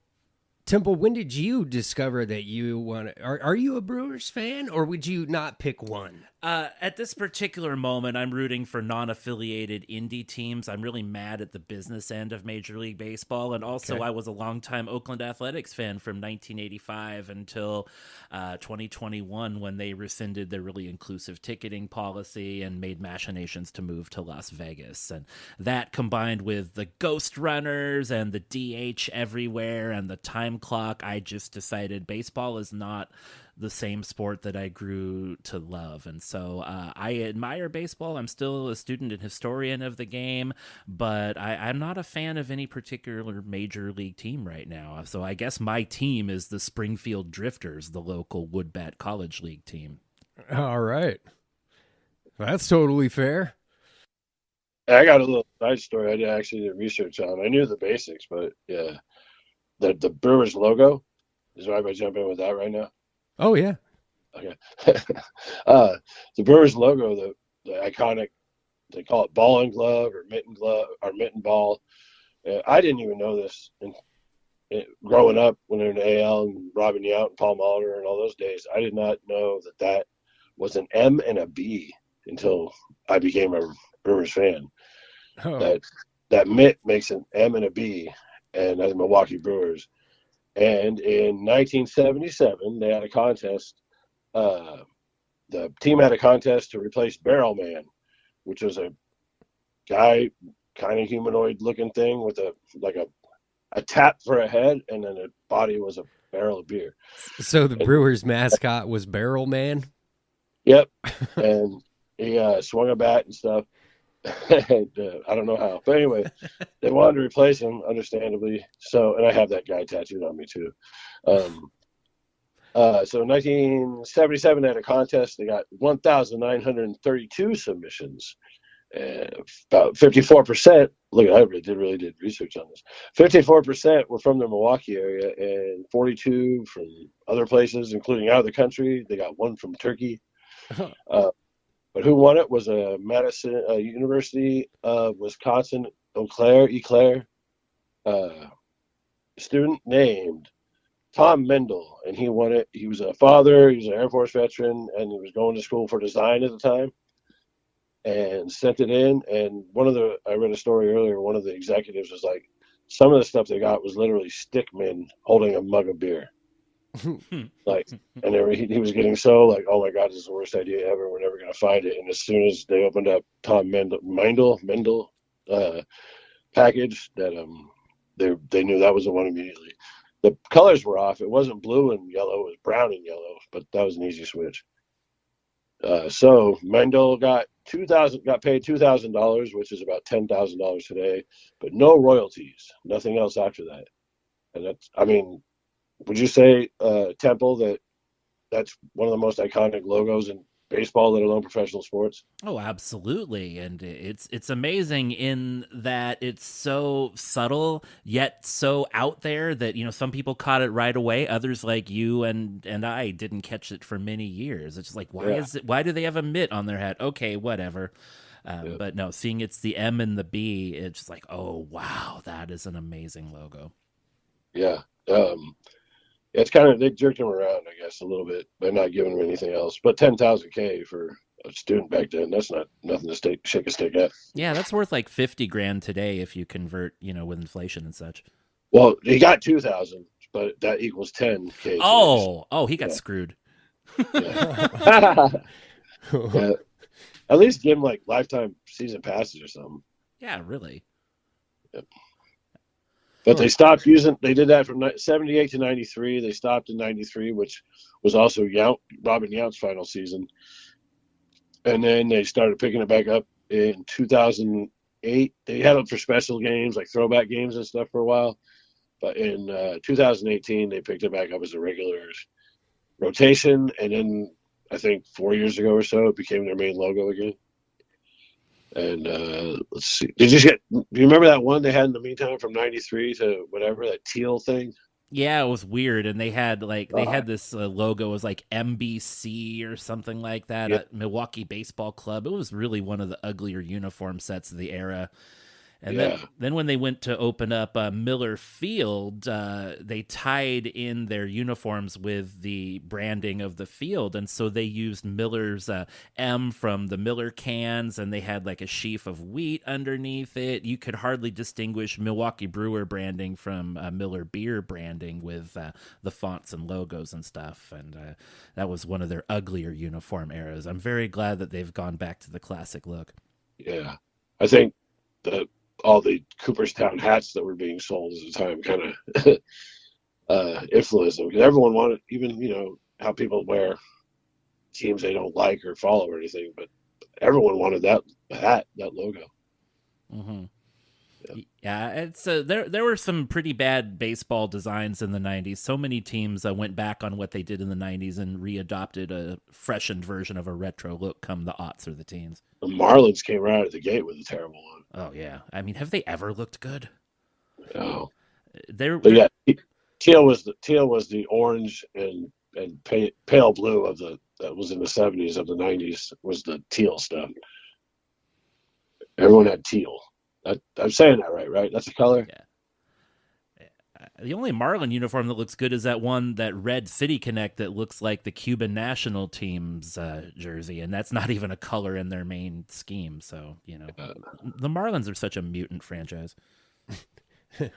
Speaker 1: Temple, when did you discover that you want to... Are you a Brewers fan, or would you not pick one?
Speaker 3: At this particular moment, I'm rooting for non-affiliated indie teams. I'm really mad at the business end of Major League Baseball, and also I was a longtime Oakland Athletics fan from 1985 until 2021, when they rescinded their really inclusive ticketing policy and made machinations to move to Las Vegas. And that, combined with the ghost runners and the DH everywhere and the time clock, I just decided baseball is not the same sport that I grew to love. And so I admire baseball. I'm still a student and historian of the game, but I'm not a fan of any particular major league team right now. So I guess my team is the Springfield Drifters, the local Woodbat College League team.
Speaker 1: All right. That's totally fair.
Speaker 2: I got a little side story I did actually did research on. I knew the basics, but yeah. The Brewers logo, is right by jumping in with that right now?
Speaker 1: Oh, yeah.
Speaker 2: Okay. The Brewers logo, the iconic, they call it ball and glove or mitten ball. I didn't even know this. Growing up when they were in the AL and Robin Yount and Paul Molitor and all those days, I did not know that was an M and a B until I became a Brewers fan. Oh. That mitt makes an M and a B, and that's the Milwaukee Brewers. And in 1977, they had a contest. The team had a contest to replace Barrel Man, which was a guy, kind of humanoid-looking thing with a tap for a head, and then the body was a barrel of beer.
Speaker 1: So the Brewers mascot was Barrel Man?
Speaker 2: Yep. And he swung a bat and stuff. And, I don't know how. But anyway, they wanted to replace him, understandably. So, and I have that guy tattooed on me, too. So in 1977, they had a contest. They got 1,932 submissions. About 54%. Look, I really did research on this. 54% were from the Milwaukee area, and 42 from other places, including out of the country. They got one from Turkey. But who won it was a University of Wisconsin Eau Claire student named Tom Mendel, and he won it. He was a father. He was an Air Force veteran, and he was going to school for design at the time. And sent it in, and I read a story earlier, one of the executives was like, some of the stuff they got was literally stick men holding a mug of beer. Like, and he was getting so like, oh my God, this is the worst idea ever. We're never going to find it. And as soon as they opened up Tom Mendel package, that they knew that was the one immediately. The colors were off. It wasn't blue and yellow, it was brown and yellow, but that was an easy switch. So Mendel got paid $2,000, which is about $10,000 today, but no royalties, nothing else after that. And that's, I mean, would you say, Temple, that's one of the most iconic logos in baseball, let alone professional sports?
Speaker 3: Oh, absolutely. And it's amazing in that it's so subtle yet so out there that, you know, some people caught it right away. Others like you and I didn't catch it for many years. It's just like, why do they have a mitt on their hat? Okay, whatever. But no, seeing it's the M and the B, it's just like, oh wow, that is an amazing logo.
Speaker 2: Yeah. It's kind of, they jerked him around, I guess, a little bit by not giving him anything else. But $10,000 for a student back then, that's not nothing to shake a stick at.
Speaker 3: Yeah, that's worth like $50,000 today if you convert, you know, with inflation and such.
Speaker 2: Well, he got 2,000, but that equals 10K.
Speaker 3: Oh, he got screwed.
Speaker 2: Yeah. Yeah. At least give him like lifetime season passes or something.
Speaker 3: Yeah, really.
Speaker 2: Yep. But they stopped using. They did that from 78 to 93. They stopped in 93, which was also Robin Yount's final season. And then they started picking it back up in 2008. They had it for special games, like throwback games and stuff for a while. But in 2018, they picked it back up as a regular rotation. And then I think 4 years ago or so, it became their main logo again. And let's see. Do you remember that one they had in the meantime from 93 to whatever, that teal thing?
Speaker 3: Yeah, it was weird. And they had this logo, it was like MBC or something like that at Milwaukee Baseball Club. It was really one of the uglier uniform sets of the era. And then when they went to open up Miller Field, they tied in their uniforms with the branding of the field. And so they used Miller's M from the Miller cans, and they had like a sheaf of wheat underneath it. You could hardly distinguish Milwaukee Brewer branding from Miller Beer branding with the fonts and logos and stuff. And that was one of their uglier uniform eras. I'm very glad that they've gone back to the classic look.
Speaker 2: Yeah. I think all the Cooperstown hats that were being sold at the time kind of influenced them, because everyone wanted, even, you know, how people wear teams they don't like or follow or anything, but everyone wanted that hat, that logo.
Speaker 3: Mm-hmm. Yeah, it's there were some pretty bad baseball designs in the 90s. So many teams went back on what they did in the 90s and readopted a freshened version of a retro look come the aughts or the teens.
Speaker 2: The Marlins came right out of the gate with a terrible one.
Speaker 3: Oh, yeah. I mean, have they ever looked good?
Speaker 2: No.
Speaker 3: But
Speaker 2: yeah, teal was the orange and pale blue that was in the 70s. Of the 90s was the teal stuff. Everyone had teal. I'm saying that right? That's a color?
Speaker 3: Yeah. The only Marlin uniform that looks good is that one, that red City Connect that looks like the Cuban national team's jersey, and that's not even a color in their main scheme. So, you know, the Marlins are such a mutant franchise.
Speaker 2: And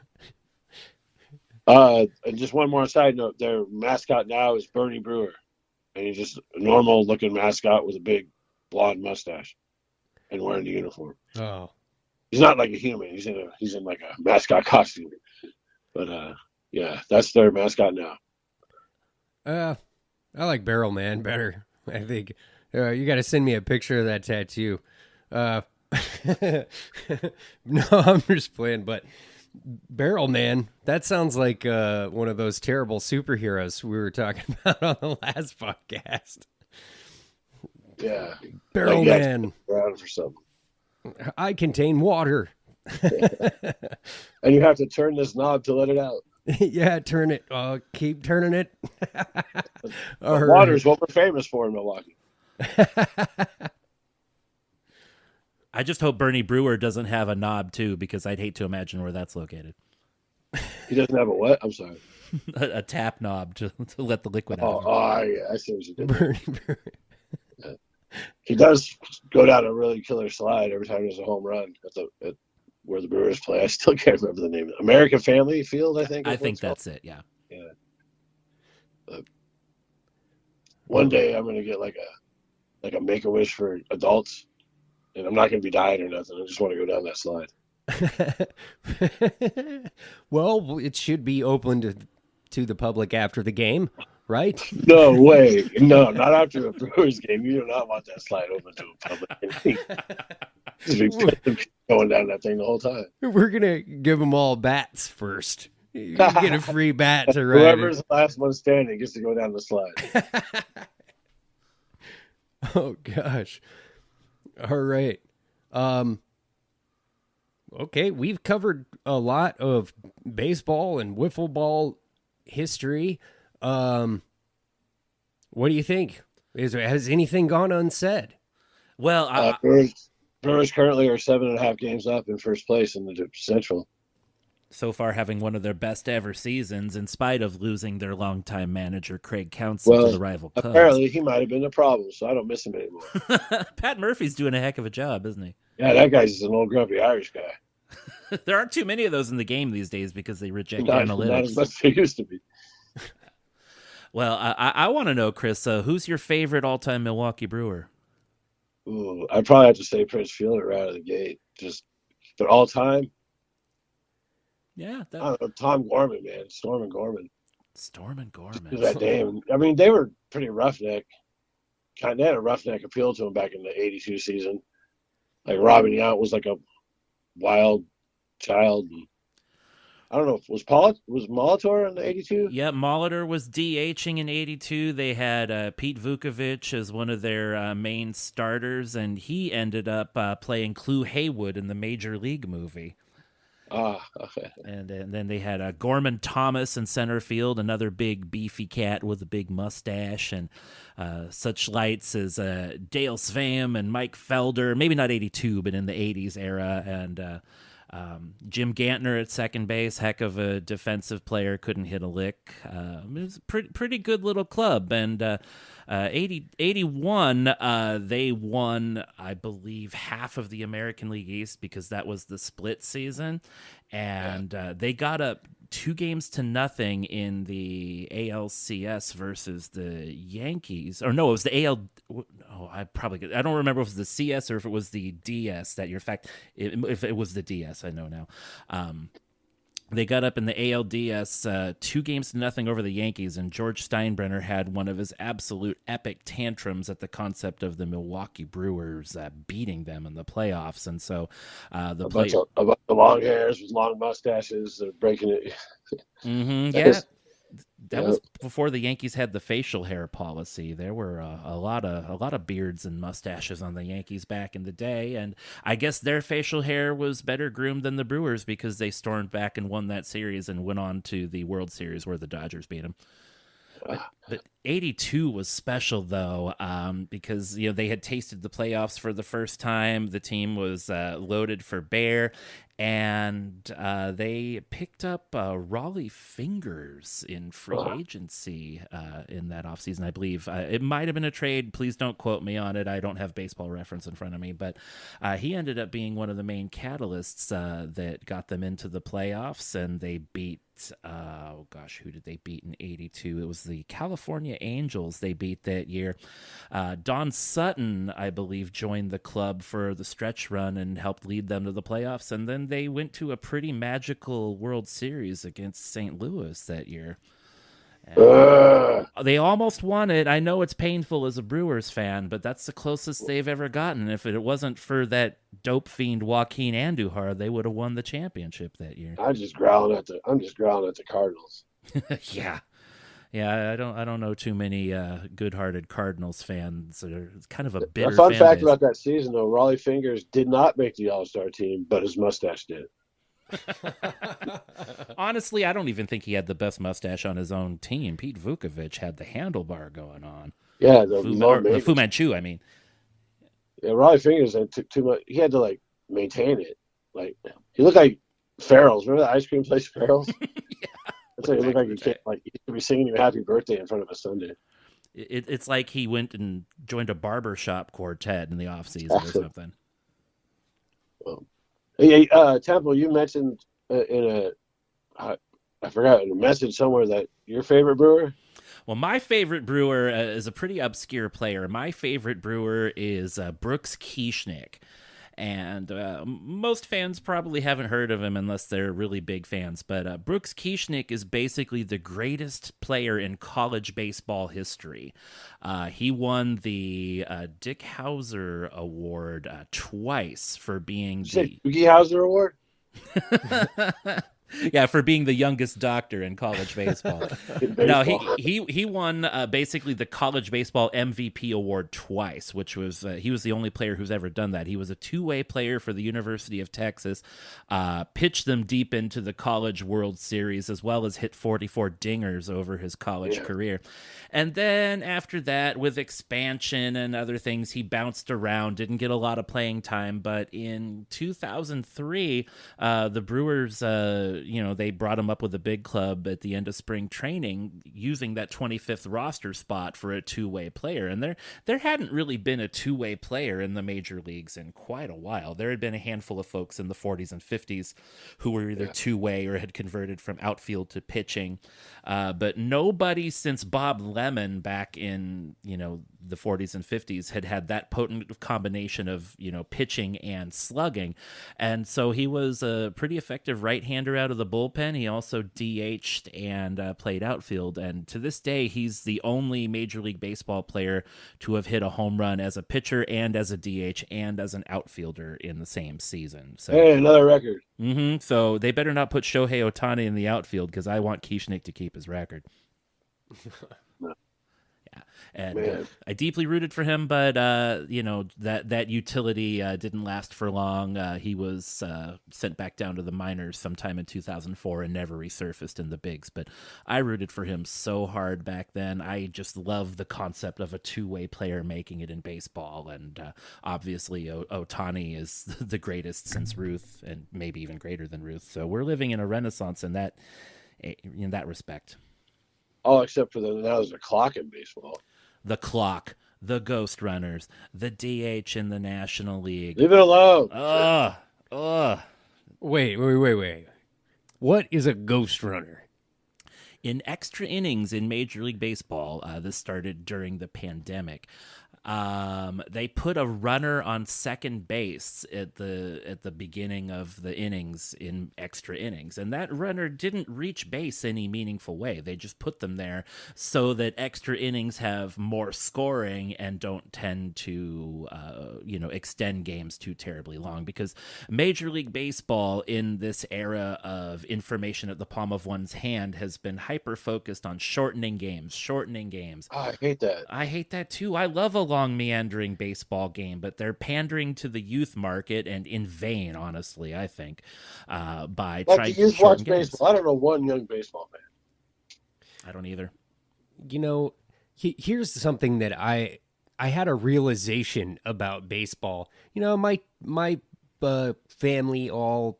Speaker 2: just one more side note, their mascot now is Bernie Brewer, and he's just a normal-looking mascot with a big blonde mustache and wearing the uniform.
Speaker 1: Oh.
Speaker 2: He's not like a human. He's in like a mascot costume. But yeah, that's their mascot now.
Speaker 1: I like Barrel Man better. I think you got to send me a picture of that tattoo. No, I'm just playing. But Barrel Man, that sounds like one of those terrible superheroes we were talking about on the last podcast.
Speaker 2: Yeah,
Speaker 1: Barrel Man.
Speaker 2: Around for something.
Speaker 1: I contain water.
Speaker 2: And you have to turn this knob to let it out.
Speaker 1: Yeah, turn it. Keep turning it.
Speaker 2: Water is what we're famous for in Milwaukee.
Speaker 3: I just hope Bernie Brewer doesn't have a knob too, because I'd hate to imagine where that's located.
Speaker 2: He doesn't have a what? I'm sorry.
Speaker 3: a tap knob to let the liquid out.
Speaker 2: Yeah, I see what you did. Bernie Brewer. Yeah. He does go down a really killer slide every time there's a home run at where the Brewers play. I still can't remember the name. American Family Field, I think.
Speaker 3: I think that's it. Yeah.
Speaker 2: Yeah. One day I'm gonna get like a Make-A-Wish for adults, and I'm not gonna be dying or nothing. I just want to go down that slide.
Speaker 1: Well, it should be open to the public after the game, right?
Speaker 2: No way. No, not after a Brewers game. You do not want that slide open to a public. Going down that thing the whole time.
Speaker 1: We're gonna give them all bats first. You get a free bat to ride.
Speaker 2: Whoever's the last one standing gets to go down the slide.
Speaker 1: Oh gosh. All right. Okay, we've covered a lot of baseball and wiffle ball history. What do you think? Has anything gone unsaid?
Speaker 3: Well,
Speaker 2: Brewers currently are 7.5 games up in first place in the Central.
Speaker 3: So far, having one of their best ever seasons, in spite of losing their longtime manager Craig Counsell to the rival Cubs.
Speaker 2: Apparently, he might have been the problem, so I don't miss him anymore.
Speaker 3: Pat Murphy's doing a heck of a job, isn't he?
Speaker 2: Yeah, that guy's just an old grumpy Irish guy.
Speaker 3: There aren't too many of those in the game these days because they reject analytics.
Speaker 2: Not as much as they used to be.
Speaker 3: Well, I want to know, Chris, who's your favorite all-time Milwaukee Brewer?
Speaker 2: Ooh, I'd probably have to say Prince Fielder right out of the gate. But all time.
Speaker 3: Yeah,
Speaker 2: I don't know, Tom Gorman, man, Storm and Gorman.
Speaker 3: That
Speaker 2: name. I mean, they were pretty roughneck. They had a roughneck appeal to them back in the '82 season. Like Robin Yount was like a wild child. And I don't know. Was Molitor in the '82?
Speaker 3: Yeah, Molitor was DHing in '82. They had Pete Vukovich as one of their main starters, and he ended up playing Clu Haywood in the Major League movie.
Speaker 2: Okay.
Speaker 3: And then they had Gorman Thomas in center field, another big beefy cat with a big mustache, and such lights as Dale Svam and Mike Felder, maybe not '82, but in the '80s era, and Jim Gantner at second base, heck of a defensive player, couldn't hit a lick. It was a pretty good little club, and 81, they won, I believe, half of the American League East because that was the split season, and they got up 2-0 in the ALCS versus the Yankees. Or no, it was the AL. Oh, I don't remember if it was the CS or if it was the DS that year. In fact, if it was the DS, I know now. They got up in the ALDS 2-0 over the Yankees, and George Steinbrenner had one of his absolute epic tantrums at the concept of the Milwaukee Brewers beating them in the playoffs. And so
Speaker 2: a bunch of long hairs with long mustaches, they're breaking it.
Speaker 3: Mm-hmm, that was before the Yankees had the facial hair policy. There were a lot of beards and mustaches on the Yankees back in the day, and I guess their facial hair was better groomed than the Brewers because they stormed back and won that series and went on to the World Series where the Dodgers beat them. But 82 was special, though, because they had tasted the playoffs for the first time. The team was loaded for bear, and they picked up Raleigh Fingers in free agency in that offseason, I believe. It might have been a trade. Please don't quote me on it. I don't have Baseball Reference in front of me, but he ended up being one of the main catalysts that got them into the playoffs, and they beat who did they beat in 82? It was the California Angels they beat that year. Don Sutton, I believe, joined the club for the stretch run and helped lead them to the playoffs, and then they went to a pretty magical World Series against St. Louis that year. They almost won it. I know it's painful as a Brewers fan, but that's the closest they've ever gotten. If it wasn't for that dope fiend Joaquin Andujar, they would have won the championship that year.
Speaker 2: I'm just growling at the Cardinals.
Speaker 3: Yeah. Yeah, I don't know too many good-hearted Cardinals fans. It's kind of a
Speaker 2: A
Speaker 3: bitter
Speaker 2: fun
Speaker 3: fan
Speaker 2: fact
Speaker 3: base.
Speaker 2: about that season, though, Raleigh Fingers did not make the All-Star team, but his mustache did.
Speaker 3: Honestly, I don't even think he had the best mustache on his own team. Pete Vukovich had the handlebar going on.
Speaker 2: Yeah, the low
Speaker 3: The Fu
Speaker 2: maintenance.
Speaker 3: Manchu, I mean.
Speaker 2: Yeah, Raleigh Fingers took too much. He had to like maintain it. Like he looked like Farrell's. Remember the ice cream place, Farrell's? That's what he looked like. He can't like he could be singing you "Happy Birthday" in front of a Sunday.
Speaker 3: It's like he went and joined a barbershop quartet in the off season or something.
Speaker 2: Well, hey, Temple, you mentioned I forgot in a message somewhere that your favorite brewer.
Speaker 3: Well, my favorite brewer is a pretty obscure player. My favorite brewer is Brooks Kieschnick. And most fans probably haven't heard of him unless they're really big fans. But Brooks Kieschnick is basically the greatest player in college baseball history. He won the Dick Hauser Award twice for being the
Speaker 2: Doogie Howser Award.
Speaker 3: Yeah, for being the youngest doctor in college baseball. No, he won basically the college baseball MVP award twice, which was he was the only player who's ever done that. He was a two-way player for the University of Texas, pitched them deep into the College World Series, as well as hit 44 dingers over his college career. And then after that, with expansion and other things, he bounced around, didn't get a lot of playing time. But in 2003, the Brewers, they brought him up with the big club at the end of spring training, using that 25th roster spot for a two-way player. And there hadn't really been a two-way player in the major leagues in quite a while. There had been a handful of folks in the 40s and 50s who were either two-way or had converted from outfield to pitching. But nobody since Bob Lemon back in, the 40s and 50s had that potent combination of, pitching and slugging. And so he was a pretty effective right-hander out of the bullpen. He also DH'd and played outfield. And to this day, he's the only Major League Baseball player to have hit a home run as a pitcher and as a DH and as an outfielder in the same season. So,
Speaker 2: hey, another record.
Speaker 3: So they better not put Shohei Ohtani in the outfield because I want Kieschnick to keep his record. And I deeply rooted for him, but that utility didn't last for long. He was sent back down to the minors sometime in 2004 and never resurfaced in the bigs. But I rooted for him so hard back then. I just love the concept of a two-way player making it in baseball, and obviously Ohtani is the greatest since Ruth, and maybe even greater than Ruth. So we're living in a renaissance in that respect.
Speaker 2: All except for now there's a clock in baseball.
Speaker 3: The clock, the ghost runners, the DH in the National League.
Speaker 2: Leave it alone.
Speaker 1: Wait. What is a ghost runner?
Speaker 3: In extra innings in Major League Baseball, this started during the pandemic. They put a runner on second base at the beginning of the innings in extra innings, and that runner didn't reach base any meaningful way. They just put them there so that extra innings have more scoring and don't tend to extend games too terribly long, because Major League Baseball in this era of information at the palm of one's hand has been hyper focused on shortening games.
Speaker 2: Oh, I hate that.
Speaker 3: I hate that too. I love a long meandering baseball game, but they're pandering to the youth market, and in vain, honestly, I think, by trying to shorten games.
Speaker 2: Baseball. I don't know one young baseball fan.
Speaker 3: I don't either.
Speaker 1: Here's something that I had a realization about baseball. My family all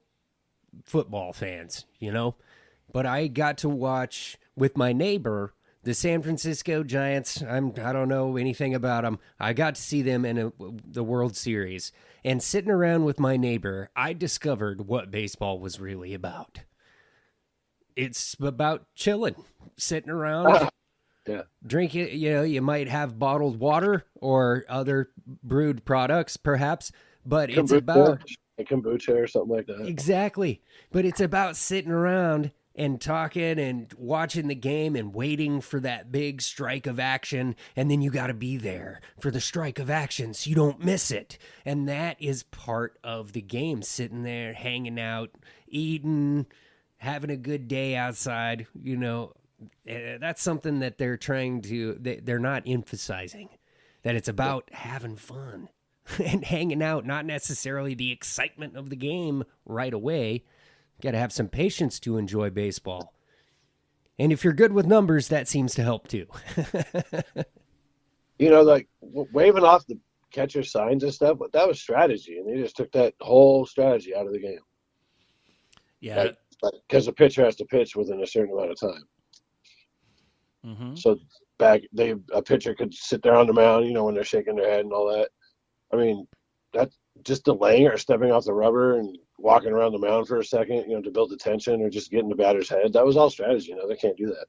Speaker 1: football fans, but I got to watch with my neighbor the San Francisco Giants. I don't know anything about them. I got to see them in the World Series. And sitting around with my neighbor, I discovered what baseball was really about. It's about chilling, sitting around, drinking. You might have bottled water or other brewed products, perhaps, but it's about
Speaker 2: a kombucha or something like that.
Speaker 1: Exactly. But it's about sitting around and talking and watching the game and waiting for that big strike of action. And then you got to be there for the strike of action so you don't miss it. And that is part of the game, sitting there, hanging out, eating, having a good day outside. That's something that they're trying to, they're not emphasizing, that it's about having fun and hanging out, not necessarily the excitement of the game right away. Got to have some patience to enjoy baseball. And if you're good with numbers, that seems to help too.
Speaker 2: Like waving off the catcher signs and stuff, but that was strategy, and they just took that whole strategy out of the game.
Speaker 3: Yeah.
Speaker 2: Because the pitcher has to pitch within a certain amount of time.
Speaker 3: Mm-hmm.
Speaker 2: So a pitcher could sit there on the mound, when they're shaking their head and all that. I mean, that's just delaying or stepping off the rubber and walking around the mound for a second, to build the tension or just get in the batter's head. That was all strategy. They can't do that.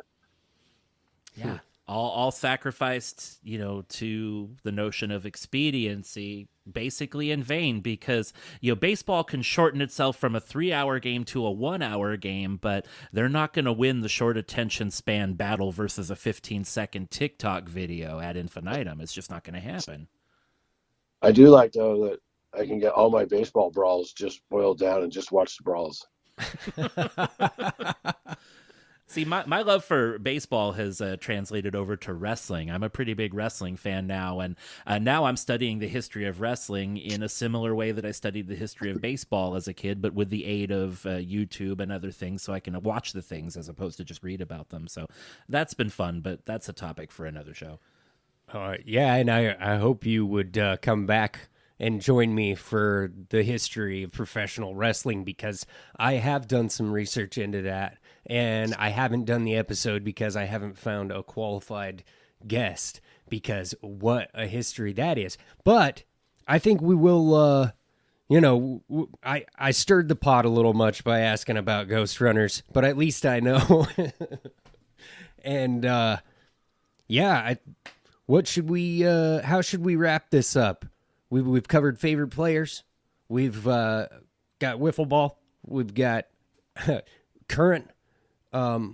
Speaker 3: Yeah. All sacrificed, to the notion of expediency, basically in vain, because, baseball can shorten itself from a 3-hour game to a 1-hour game, but they're not going to win the short attention span battle versus a 15-second TikTok video ad infinitum. It's just not going to happen.
Speaker 2: I do like, though, that I can get all my baseball brawls just boiled down and just watch the brawls.
Speaker 3: See, my love for baseball has translated over to wrestling. I'm a pretty big wrestling fan now, and now I'm studying the history of wrestling in a similar way that I studied the history of baseball as a kid, but with the aid of YouTube and other things, so I can watch the things as opposed to just read about them. So that's been fun, but that's a topic for another show.
Speaker 1: Yeah, and I hope you would come back and join me for the history of professional wrestling, because I have done some research into that, and I haven't done the episode because I haven't found a qualified guest, because what a history that is. But I think we will, I stirred the pot a little much by asking about Ghost Runners, but at least I know. And, what should we, how should we wrap this up? We've covered favorite players. We've got wiffle ball. We've got current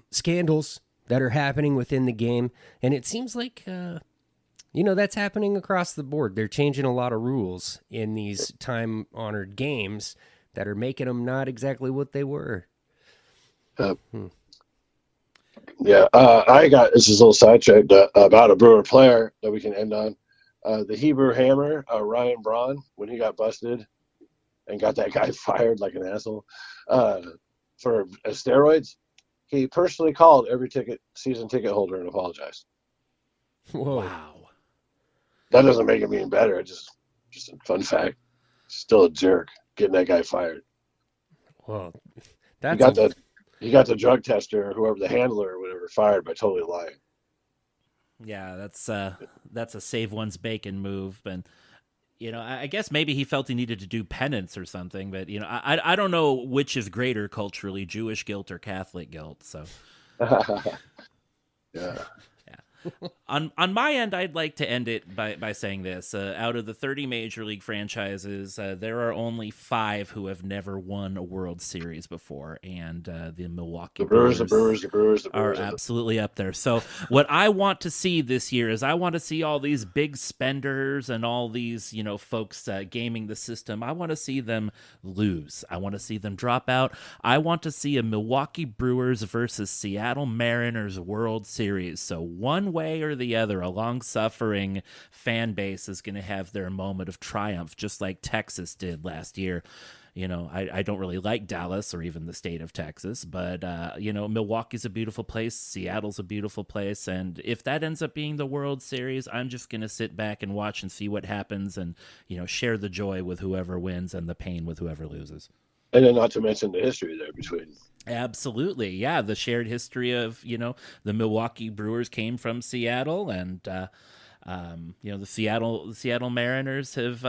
Speaker 1: scandals that are happening within the game. And it seems like, that's happening across the board. They're changing a lot of rules in these time-honored games that are making them not exactly what they were.
Speaker 2: Yeah, this is a little sidetracked about a Brewer player that we can end on. The Hebrew Hammer, Ryan Braun, when he got busted and got that guy fired like an asshole for steroids, he personally called every season ticket holder and apologized.
Speaker 1: Whoa.
Speaker 3: Wow.
Speaker 2: That doesn't make him any better. It's just a fun fact. Still a jerk getting that guy fired.
Speaker 1: Well,
Speaker 2: he got the drug tester or whoever, the handler or whatever, fired by totally lying.
Speaker 3: Yeah, that's a save one's bacon move, and I guess maybe he felt he needed to do penance or something, but I don't know which is greater culturally, Jewish guilt or Catholic guilt. So,
Speaker 2: yeah.
Speaker 3: On my end, I'd like to end it by saying this. Out of the 30 Major League franchises, there are only 5 who have never won a World Series before, and the Milwaukee Brewers are absolutely up there. So what I want to see this year is I want to see all these big spenders and all these, folks gaming the system. I want to see them lose. I want to see them drop out. I want to see a Milwaukee Brewers versus Seattle Mariners World Series. So one way or the other, a long-suffering fan base is going to have their moment of triumph, just like Texas did last year. I don't really like Dallas or even the state of Texas, but, Milwaukee's a beautiful place. Seattle's a beautiful place. And if that ends up being the World Series, I'm just going to sit back and watch and see what happens and, share the joy with whoever wins and the pain with whoever loses.
Speaker 2: And then not to mention the history there between.
Speaker 3: Absolutely. Yeah. The shared history of, the Milwaukee Brewers came from Seattle, and, the Seattle Mariners have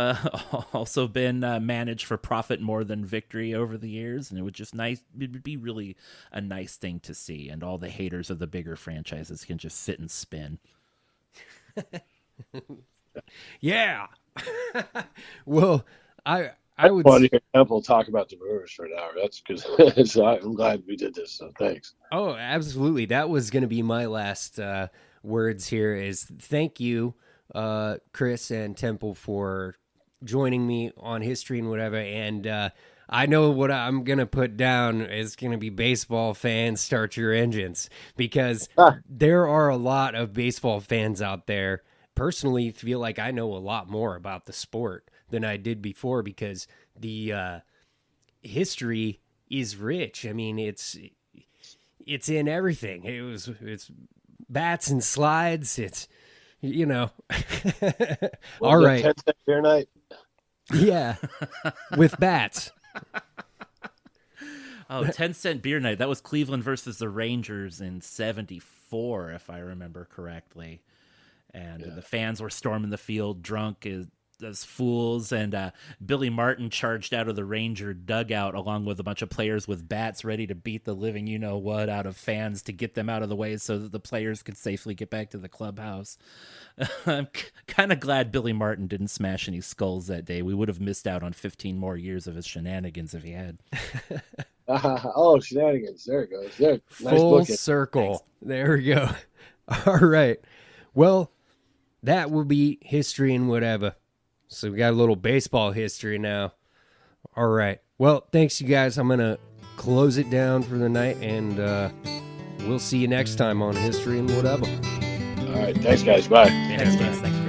Speaker 3: also been managed for profit more than victory over the years. And it was just nice. It would be really a nice thing to see. And all the haters of the bigger franchises can just sit and spin.
Speaker 1: Yeah. Well, I would
Speaker 2: want to hear Temple talk about the Brewers for an hour. That's because so I'm glad we did this. So thanks.
Speaker 1: Oh, absolutely. That was going to be my last words here. Is thank you, Chris and Temple, for joining me on History and Whatevea. And I know what I'm going to put down is going to be baseball fans, start your engines, because there are a lot of baseball fans out there. Personally, feel like I know a lot more about the sport than I did before because the history is rich. I mean, it's in everything. It's bats and slides. It's, all right.
Speaker 2: 10-cent beer night.
Speaker 1: Yeah, with bats.
Speaker 3: Oh, 10-cent beer night. That was Cleveland versus the Rangers in 74, if I remember correctly. And the fans were storming the field drunk as fools. And Billy Martin charged out of the Ranger dugout along with a bunch of players with bats ready to beat the living you-know-what out of fans to get them out of the way so that the players could safely get back to the clubhouse. I'm kind of glad Billy Martin didn't smash any skulls that day. We would have missed out on 15 more years of his shenanigans if he had.
Speaker 2: Oh, shenanigans. There it goes. There. Nice
Speaker 1: Full
Speaker 2: looking.
Speaker 1: circle.
Speaker 3: Thanks.
Speaker 1: There we go. All right. Well, that will be history and whatever. So we got a little baseball history now. All right. Well, thanks, you guys. I'm going to close it down for the night, and we'll see you next time on History and Whatever.
Speaker 2: All right. Thanks, guys. Bye.
Speaker 3: Thanks, guys. Thanks.